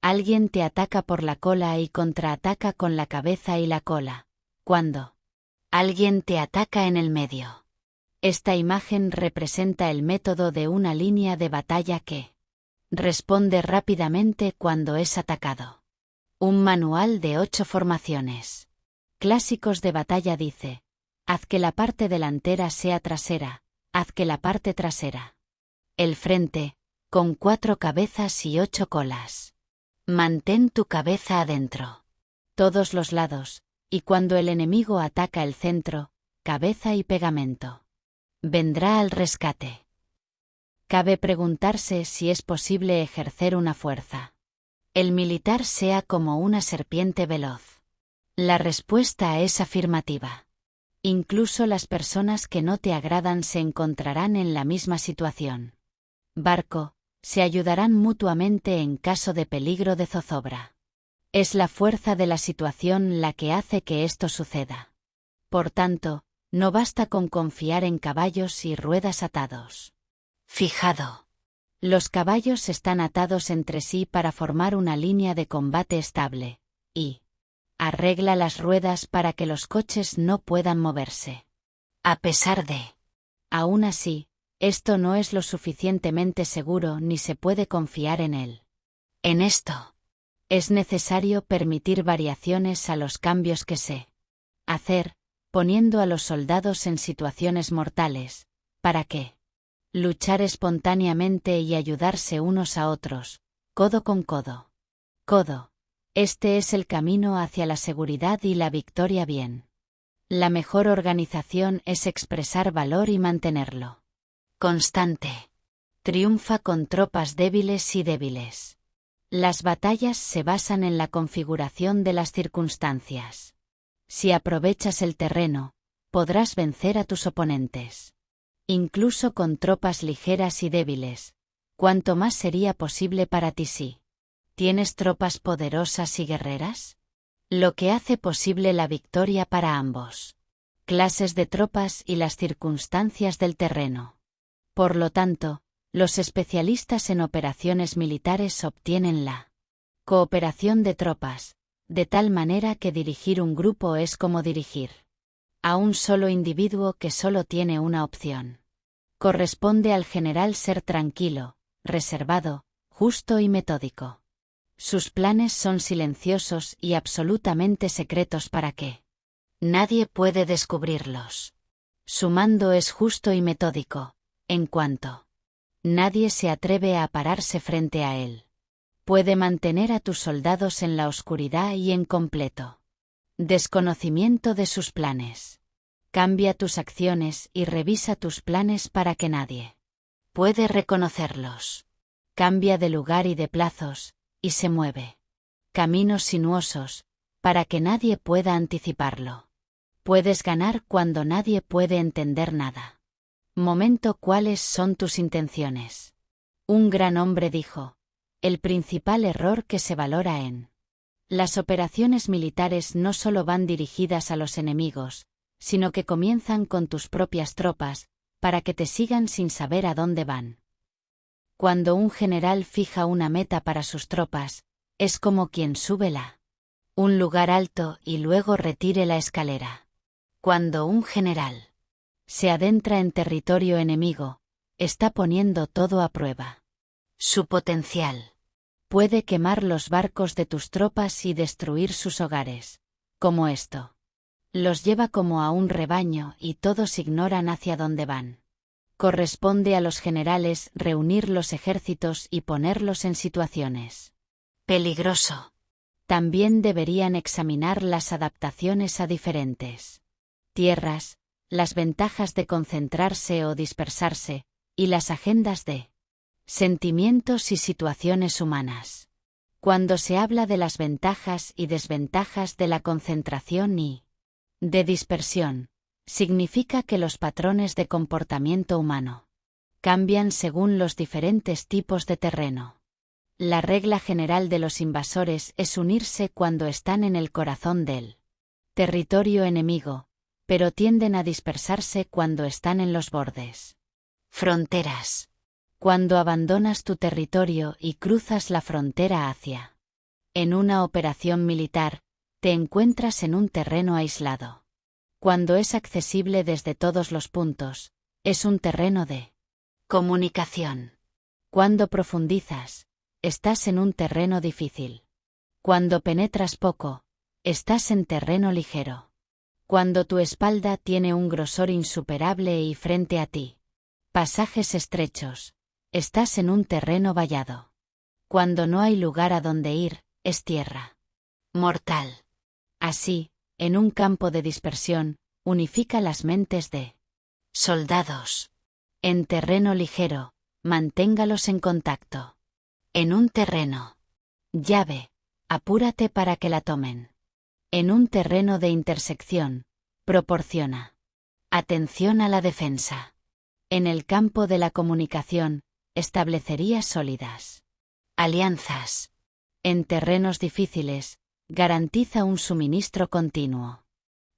alguien te ataca por la cola y contraataca con la cabeza y la cola, cuando alguien te ataca en el medio. Esta imagen representa el método de una línea de batalla que responde rápidamente cuando es atacado. Un manual de 8 formaciones clásicos de batalla dice: haz que la parte delantera sea trasera, haz que la parte trasera el frente, con 4 cabezas y 8 colas. Mantén tu cabeza adentro. Todos los lados, y cuando el enemigo ataca el centro, cabeza y pegamento. Vendrá al rescate. Cabe preguntarse si es posible ejercer una fuerza. El militar sea como una serpiente veloz. La respuesta es afirmativa. Incluso las personas que no te agradan se encontrarán en la misma situación. Barco, se ayudarán mutuamente en caso de peligro de zozobra. Es la fuerza de la situación la que hace que esto suceda. Por tanto, no basta con confiar en caballos y ruedas atados. Fijado. Los caballos están atados entre sí para formar una línea de combate estable, y arregla las ruedas para que los coches no puedan moverse. A pesar de, aún así, esto no es lo suficientemente seguro ni se puede confiar en él. En esto, Es necesario permitir variaciones a los cambios que se hacer, poniendo a los soldados en situaciones mortales, ¿para qué? Luchar espontáneamente y ayudarse unos a otros, codo con codo. Codo. Este es el camino hacia la seguridad y la victoria bien. La mejor organización es expresar valor y mantenerlo. Constante. Triunfa con tropas débiles y débiles. Las batallas se basan en la configuración de las circunstancias. Si aprovechas el terreno, podrás vencer a tus oponentes. Incluso con tropas ligeras y débiles, ¿cuánto más sería posible para ti si tienes tropas poderosas y guerreras? Lo que hace posible la victoria para ambos clases de tropas y las circunstancias del terreno. Por lo tanto, los especialistas en operaciones militares obtienen la cooperación de tropas, de tal manera que dirigir un grupo es como dirigir a un solo individuo que solo tiene una opción. Corresponde al general ser tranquilo, reservado, justo y metódico. Sus planes son silenciosos y absolutamente secretos para que nadie puede descubrirlos. Su mando es justo y metódico, en cuanto nadie se atreve a pararse frente a él. Puede mantener a tus soldados en la oscuridad y en completo desconocimiento de sus planes. Cambia tus acciones y revisa tus planes para que nadie puede reconocerlos. Cambia de lugar y de plazos, y se mueve caminos sinuosos, para que nadie pueda anticiparlo. Puedes ganar cuando nadie puede entender nada. Momento. ¿Cuáles son tus intenciones? Un gran hombre dijo: el principal error que se valora en las operaciones militares no solo van dirigidas a los enemigos, sino que comienzan con tus propias tropas, para que te sigan sin saber a dónde van. Cuando un general fija una meta para sus tropas, es como quien sube un lugar alto y luego retire la escalera. Cuando un general se adentra en territorio enemigo, está poniendo todo a prueba. Su potencial puede quemar los barcos de tus tropas y destruir sus hogares, como esto. Los lleva como a un rebaño y todos ignoran hacia dónde van. Corresponde a los generales reunir los ejércitos y ponerlos en situaciones peligroso. También deberían examinar las adaptaciones a diferentes tierras, las ventajas de concentrarse o dispersarse, y las agendas de sentimientos y situaciones humanas. Cuando se habla de las ventajas y desventajas de la concentración y de dispersión, significa que los patrones de comportamiento humano cambian según los diferentes tipos de terreno. La regla general de los invasores es unirse cuando están en el corazón del territorio enemigo, pero tienden a dispersarse cuando están en los bordes. Fronteras. Cuando abandonas tu territorio y cruzas la frontera hacia en una operación militar, te encuentras en un terreno aislado. Cuando es accesible desde todos los puntos, es un terreno de comunicación. Cuando profundizas, estás en un terreno difícil. Cuando penetras poco, estás en terreno ligero. Cuando tu espalda tiene un grosor insuperable y frente a ti pasajes estrechos, estás en un terreno vallado. Cuando no hay lugar a donde ir, es tierra mortal. Así, en un campo de dispersión, unifica las mentes de soldados. En terreno ligero, manténgalos en contacto. En un terreno llave, apúrate para que la tomen. En un terreno de intersección, proporciona atención a la defensa. En el campo de la comunicación, establecería sólidas alianzas. En terrenos difíciles, garantiza un suministro continuo.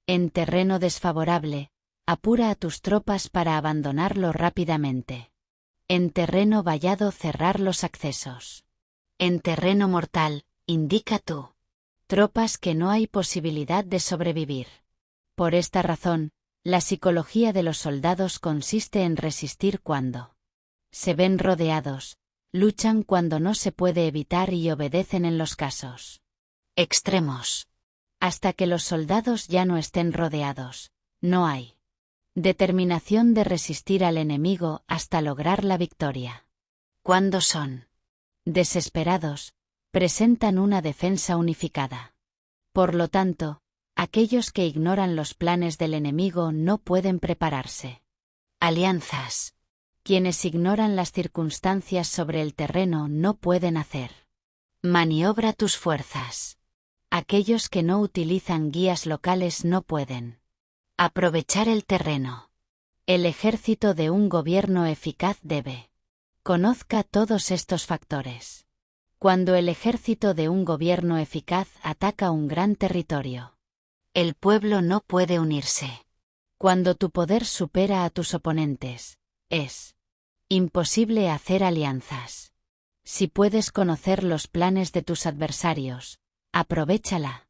En terreno desfavorable, apura a tus tropas para abandonarlo rápidamente. En terreno vallado, cerrar los accesos. En terreno mortal, indica tú tropas que no hay posibilidad de sobrevivir. Por esta razón, la psicología de los soldados consiste en resistir cuando se ven rodeados, luchan cuando no se puede evitar y obedecen en los casos extremos. Hasta que los soldados ya no estén rodeados, no hay determinación de resistir al enemigo hasta lograr la victoria. Cuando son desesperados, presentan una defensa unificada. Por lo tanto, aquellos que ignoran los planes del enemigo no pueden prepararse. Alianzas. Quienes ignoran las circunstancias sobre el terreno no pueden hacer maniobra tus fuerzas. Aquellos que no utilizan guías locales no pueden aprovechar el terreno. El ejército de un gobierno eficaz debe conozca todos estos factores. Cuando el ejército de un gobierno eficaz ataca un gran territorio, el pueblo no puede unirse. Cuando tu poder supera a tus oponentes, es imposible hacer alianzas. Si puedes conocer los planes de tus adversarios, aprovéchala.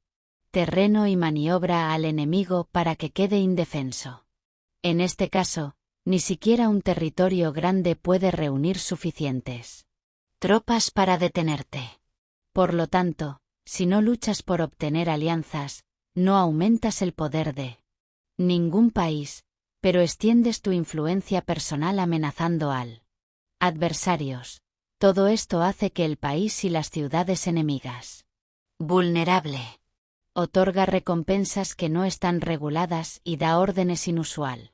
Terreno y maniobra al enemigo para que quede indefenso. En este caso, ni siquiera un territorio grande puede reunir suficientes tropas para detenerte. Por lo tanto, si no luchas por obtener alianzas, no aumentas el poder de ningún país, pero extiendes tu influencia personal amenazando al adversarios. Todo esto hace que el país y las ciudades enemigas vulnerable. Otorga recompensas que no están reguladas y da órdenes inusual.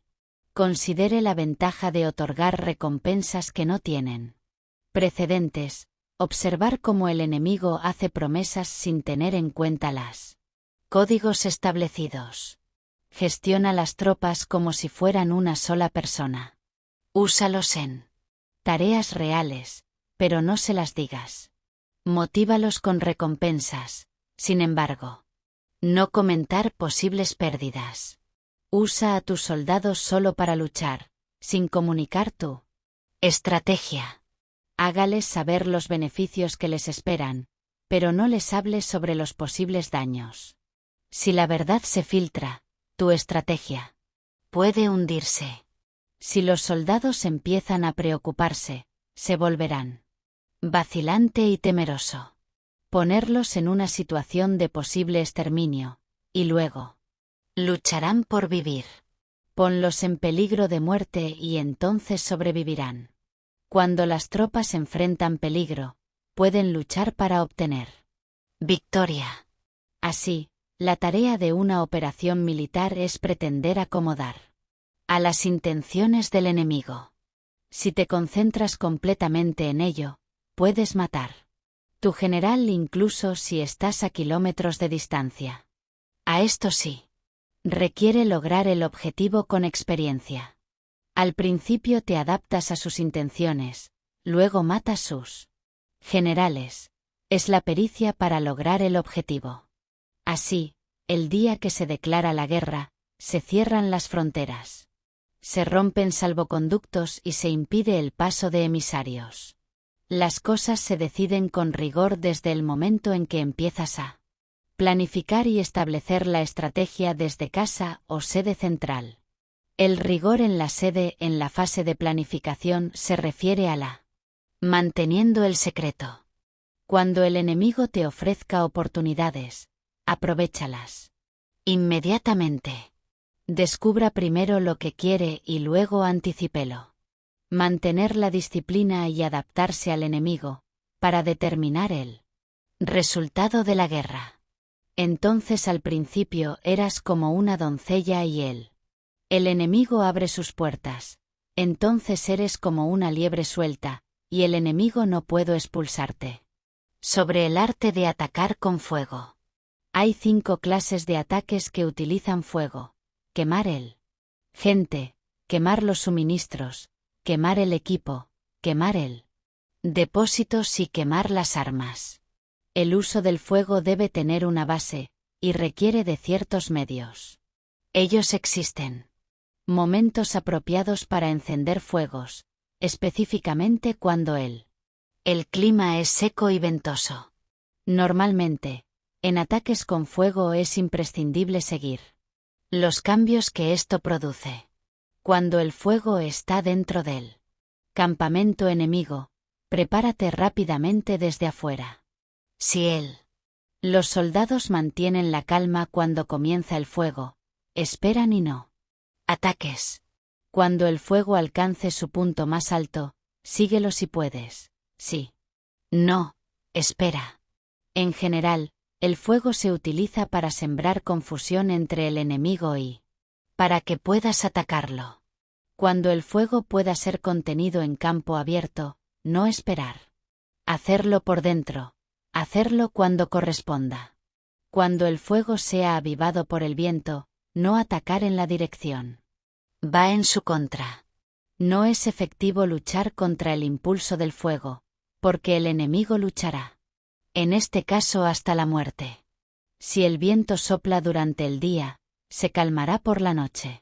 Considere la ventaja de otorgar recompensas que no tienen precedentes. Observar cómo el enemigo hace promesas sin tener en cuenta las códigos establecidos. Gestiona las tropas como si fueran una sola persona. Úsalos en tareas reales, pero no se las digas. Motívalos con recompensas, sin embargo. No comentar posibles pérdidas. Usa a tus soldados solo para luchar, sin comunicar tu estrategia. Hágales saber los beneficios que les esperan, pero no les hables sobre los posibles daños. Si la verdad se filtra, tu estrategia puede hundirse. Si los soldados empiezan a preocuparse, se volverán vacilante y temeroso. Ponerlos en una situación de posible exterminio, y luego lucharán por vivir. Ponlos en peligro de muerte y entonces sobrevivirán. Cuando las tropas enfrentan peligro, pueden luchar para obtener victoria. Así, la tarea de una operación militar es pretender acomodar a las intenciones del enemigo. Si te concentras completamente en ello, puedes matar tu general incluso si estás a kilómetros de distancia. A esto sí, requiere lograr el objetivo con experiencia. Al principio te adaptas a sus intenciones, luego matas sus generales. Es la pericia para lograr el objetivo. Así, el día que se declara la guerra, se cierran las fronteras. Se rompen salvoconductos y se impide el paso de emisarios. Las cosas se deciden con rigor desde el momento en que empiezas a planificar y establecer la estrategia desde casa o sede central. El rigor en la sede en la fase de planificación se refiere a la manteniendo el secreto. Cuando el enemigo te ofrezca oportunidades, aprovéchalas inmediatamente. Descubra primero lo que quiere y luego anticípelo. Mantener la disciplina y adaptarse al enemigo, para determinar el resultado de la guerra. Entonces al principio eras como una doncella y el enemigo abre sus puertas. Entonces eres como una liebre suelta, y el enemigo no puede expulsarte. Sobre el arte de atacar con fuego. Hay 5 clases de ataques que utilizan fuego. Quemar el gente, quemar los suministros, quemar el equipo, quemar el depósitos y quemar las armas. El uso del fuego debe tener una base, y requiere de ciertos medios. Ellos existen. Momentos apropiados para encender fuegos, específicamente cuando el clima es seco y ventoso. Normalmente, en ataques con fuego es imprescindible seguir los cambios que esto produce. Cuando el fuego está dentro del campamento enemigo, Prepárate rápidamente desde afuera. Los soldados mantienen la calma cuando comienza el fuego, esperan y no ataques. Cuando el fuego alcance su punto más alto, síguelo si puedes. Sí. No, espera. En general, el fuego se utiliza para sembrar confusión entre el enemigo y para que puedas atacarlo. Cuando el fuego pueda ser contenido en campo abierto, no esperar. Hacerlo por dentro. Hacerlo cuando corresponda. Cuando el fuego sea avivado por el viento, no atacar en la dirección. Va en su contra. No es efectivo luchar contra el impulso del fuego, porque el enemigo luchará. En este caso hasta la muerte. Si el viento sopla durante el día, se calmará por la noche.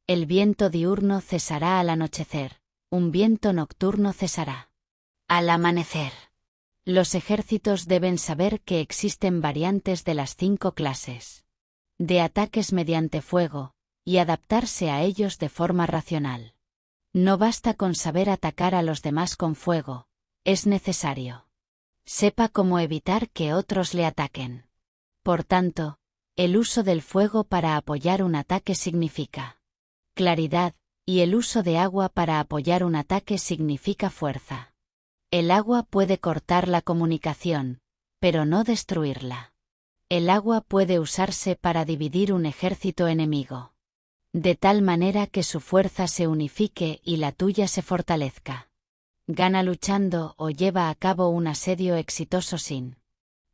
El viento diurno cesará al anochecer, un viento nocturno cesará al amanecer. Los ejércitos deben saber que existen variantes de las 5 clases de ataques mediante fuego, y adaptarse a ellos de forma racional. No basta con saber atacar a los demás con fuego, es necesario. Sepa cómo evitar que otros le ataquen. Por tanto, el uso del fuego para apoyar un ataque significa claridad, y el uso de agua para apoyar un ataque significa fuerza. El agua puede cortar la comunicación, pero no destruirla. El agua puede usarse para dividir un ejército enemigo, de tal manera que su fuerza se unifique y la tuya se fortalezca. Gana luchando o lleva a cabo un asedio exitoso sin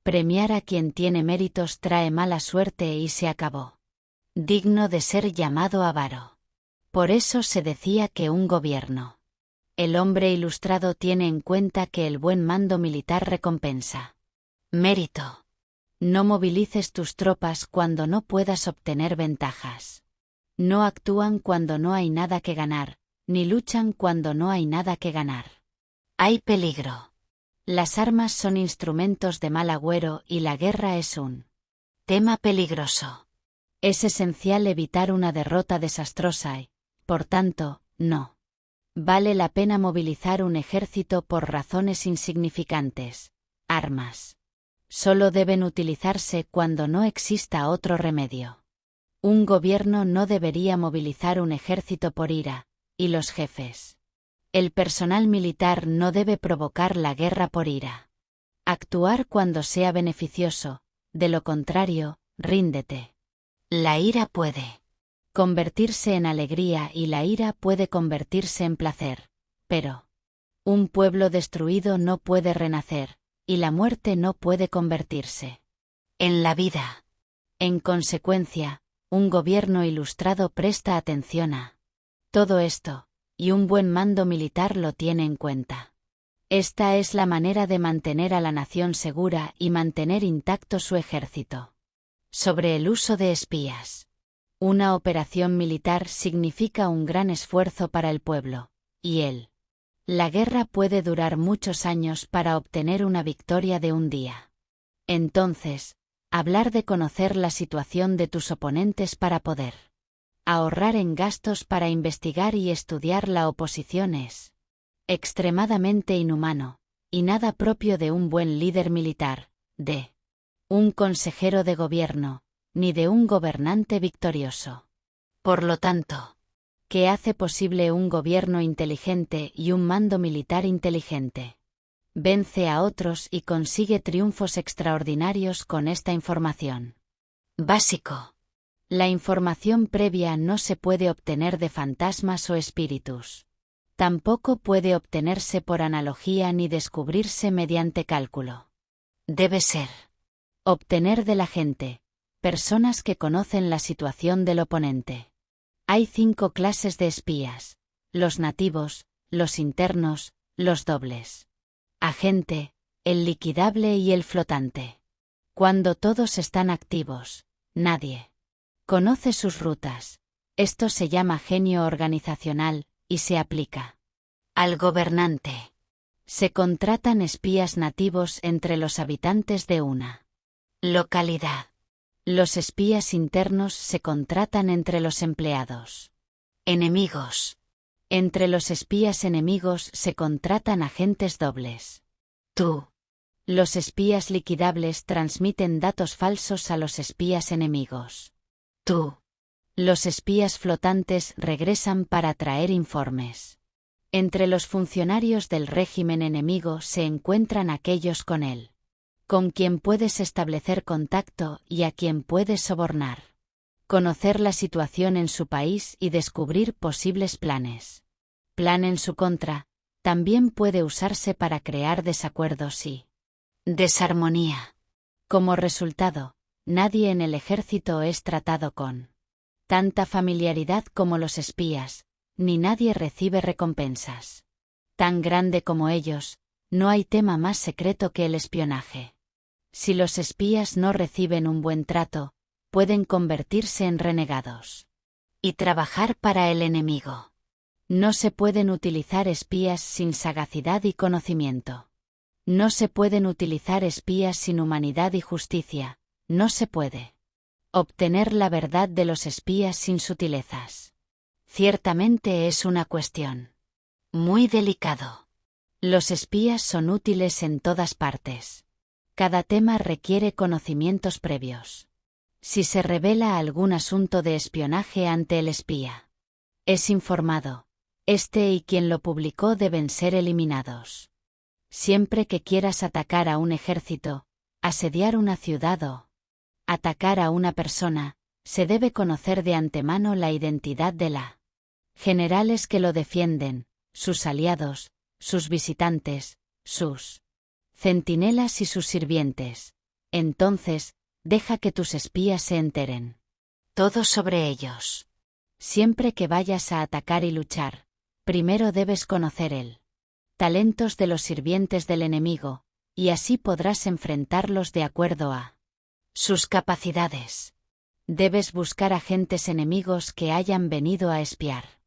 premiar a quien tiene méritos trae mala suerte y se acabó. Digno de ser llamado avaro. Por eso se decía que un gobierno. El hombre ilustrado tiene en cuenta que el buen mando militar recompensa mérito. No movilices tus tropas cuando no puedas obtener ventajas. No actúan cuando no hay nada que ganar, ni luchan cuando no hay nada que ganar. Hay peligro. Las armas son instrumentos de mal agüero y la guerra es un tema peligroso. Es esencial evitar una derrota desastrosa y, por tanto, no vale la pena movilizar un ejército por razones insignificantes. Armas solo deben utilizarse cuando no exista otro remedio. Un gobierno no debería movilizar un ejército por ira, y los jefes. El personal militar no debe provocar la guerra por ira. Actuar cuando sea beneficioso, de lo contrario, ríndete. La ira puede convertirse en alegría y la ira puede convertirse en placer, pero un pueblo destruido no puede renacer, y la muerte no puede convertirse en la vida. En consecuencia, un gobierno ilustrado presta atención a todo esto, y un buen mando militar lo tiene en cuenta. Esta es la manera de mantener a la nación segura y mantener intacto su ejército. Sobre el uso de espías. Una operación militar significa un gran esfuerzo para el pueblo, y la guerra puede durar muchos años para obtener una victoria de un día. Entonces, hablar de conocer la situación de tus oponentes para poder ahorrar en gastos para investigar y estudiar la oposición es extremadamente inhumano, y nada propio de un buen líder militar, de un consejero de gobierno, ni de un gobernante victorioso. Por lo tanto, ¿qué hace posible un gobierno inteligente y un mando militar inteligente? Vence a otros y consigue triunfos extraordinarios con esta información. Básico. La información previa no se puede obtener de fantasmas o espíritus. Tampoco puede obtenerse por analogía ni descubrirse mediante cálculo. Debe ser obtener de la gente, personas que conocen la situación del oponente. Hay 5 clases de espías: los nativos, los internos, los dobles. Agente, el liquidable y el flotante. Cuando todos están activos, nadie conoce sus rutas. Esto se llama genio organizacional, y se aplica al gobernante. Se contratan espías nativos entre los habitantes de una localidad. Los espías internos se contratan entre los empleados. Enemigos. Entre los espías enemigos se contratan agentes dobles. Tú. Los espías liquidables transmiten datos falsos a los espías enemigos. Tú. Los espías flotantes regresan para traer informes. Entre los funcionarios del régimen enemigo se encuentran aquellos con él, con quien puedes establecer contacto y a quien puedes sobornar. Conocer la situación en su país y descubrir posibles planes. Plan en su contra, también puede usarse para crear desacuerdos y desarmonía. Como resultado, nadie en el ejército es tratado con tanta familiaridad como los espías, ni nadie recibe recompensas. Tan grande como ellos, no hay tema más secreto que el espionaje. Si los espías no reciben un buen trato, pueden convertirse en renegados. Y trabajar para el enemigo. No se pueden utilizar espías sin sagacidad y conocimiento. No se pueden utilizar espías sin humanidad y justicia, no se puede obtener la verdad de los espías sin sutilezas. Ciertamente es una cuestión muy delicado. Los espías son útiles en todas partes. Cada tema requiere conocimientos previos. Si se revela algún asunto de espionaje ante el espía, es informado. Este y quien lo publicó deben ser eliminados. Siempre que quieras atacar a un ejército, asediar una ciudad o atacar a una persona, se debe conocer de antemano la identidad de la generales que lo defienden, sus aliados, sus visitantes, sus centinelas y sus sirvientes. Entonces, deja que tus espías se enteren todo sobre ellos. Siempre que vayas a atacar y luchar, primero debes conocer el talentos de los sirvientes del enemigo, y así podrás enfrentarlos de acuerdo a sus capacidades. Debes buscar agentes enemigos que hayan venido a espiar.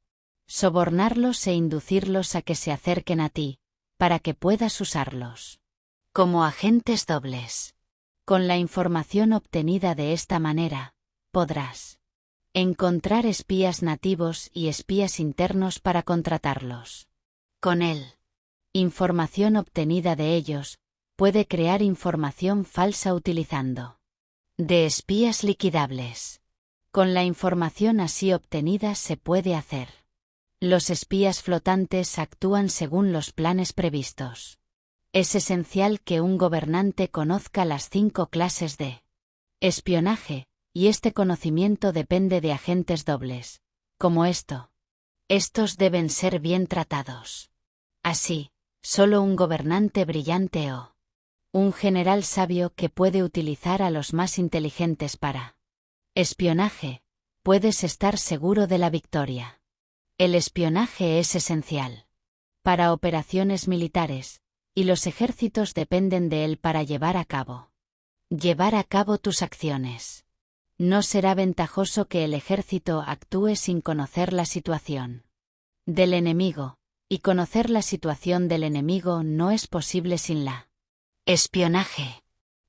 Sobornarlos e inducirlos a que se acerquen a ti, para que puedas usarlos como agentes dobles. Con la información obtenida de esta manera, podrás encontrar espías nativos y espías internos para contratarlos. Con él. Información obtenida de ellos, puede crear información falsa utilizando de espías liquidables. Con la información así obtenida se puede hacer. Los espías flotantes actúan según los planes previstos. Es esencial que un gobernante conozca las 5 clases de espionaje, y este conocimiento depende de agentes dobles, como esto. Estos deben ser bien tratados. Así, solo un gobernante brillante o un general sabio que puede utilizar a los más inteligentes para espionaje, puedes estar seguro de la victoria. El espionaje es esencial para operaciones militares, y los ejércitos dependen de él para llevar a cabo tus acciones. No será ventajoso que el ejército actúe sin conocer la situación del enemigo, y conocer la situación del enemigo no es posible sin la espionaje.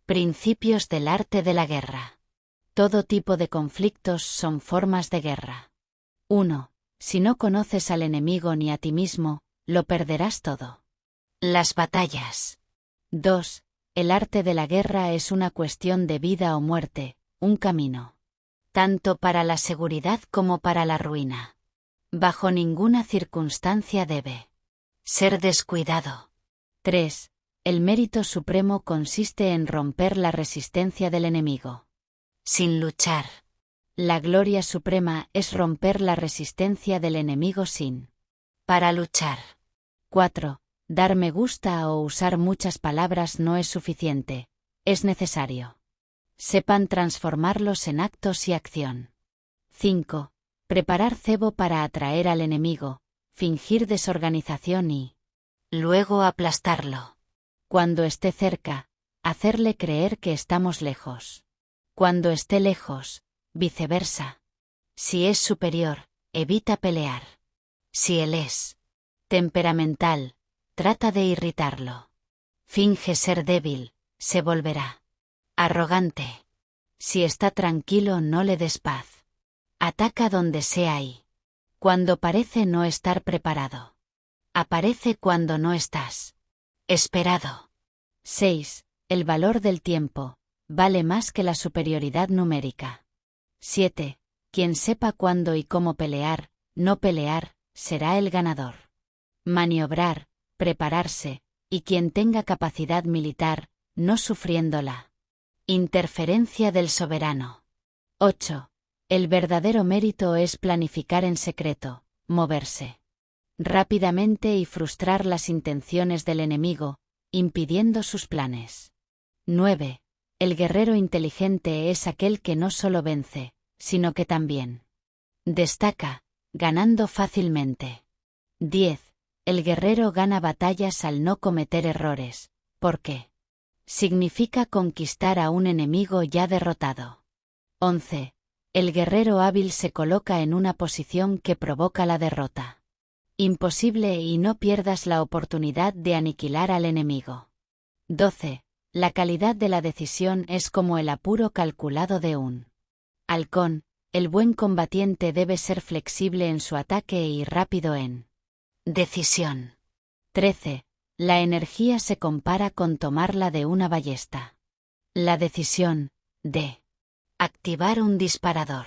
Principios del arte de la guerra. Todo tipo de conflictos son formas de guerra. 1. Si no conoces al enemigo ni a ti mismo, lo perderás todo. Las batallas. 2. El arte de la guerra es una cuestión de vida o muerte, un camino tanto para la seguridad como para la ruina. Bajo ninguna circunstancia debe ser descuidado. 3. El mérito supremo consiste en romper la resistencia del enemigo. Sin luchar. La gloria suprema es romper la resistencia del enemigo sin para luchar. 4. Dar me gusta o usar muchas palabras no es suficiente, es necesario. Sepan transformarlos en actos y acción. 5. Preparar cebo para atraer al enemigo, fingir desorganización y luego aplastarlo. Cuando esté cerca, hacerle creer que estamos lejos. Cuando esté lejos, viceversa. Si es superior, evita pelear. Si él es temperamental, trata de irritarlo. Finge ser débil, se volverá arrogante. Si está tranquilo, no le des paz. Ataca donde sea y Cuando parece no estar preparado. Aparece cuando no estás esperado. 6. El valor del tiempo vale más que la superioridad numérica. 7. Quien sepa cuándo y cómo pelear, no pelear, será el ganador. Maniobrar, prepararse, y quien tenga capacidad militar, no sufriéndola. Interferencia del soberano. 8. El verdadero mérito es planificar en secreto, moverse rápidamente y frustrar las intenciones del enemigo, impidiendo sus planes. 9. El guerrero inteligente es aquel que no solo vence, sino que también destaca, ganando fácilmente. 10. El guerrero gana batallas al no cometer errores, porque significa conquistar a un enemigo ya derrotado. 11. El guerrero hábil se coloca en una posición que provoca la derrota. Imposible y no pierdas la oportunidad de aniquilar al enemigo. 12. La calidad de la decisión es como el apuro calculado de un halcón. El buen combatiente debe ser flexible en su ataque y rápido en decisión. 13. La energía se compara con tomarla de una ballesta. La decisión de activar un disparador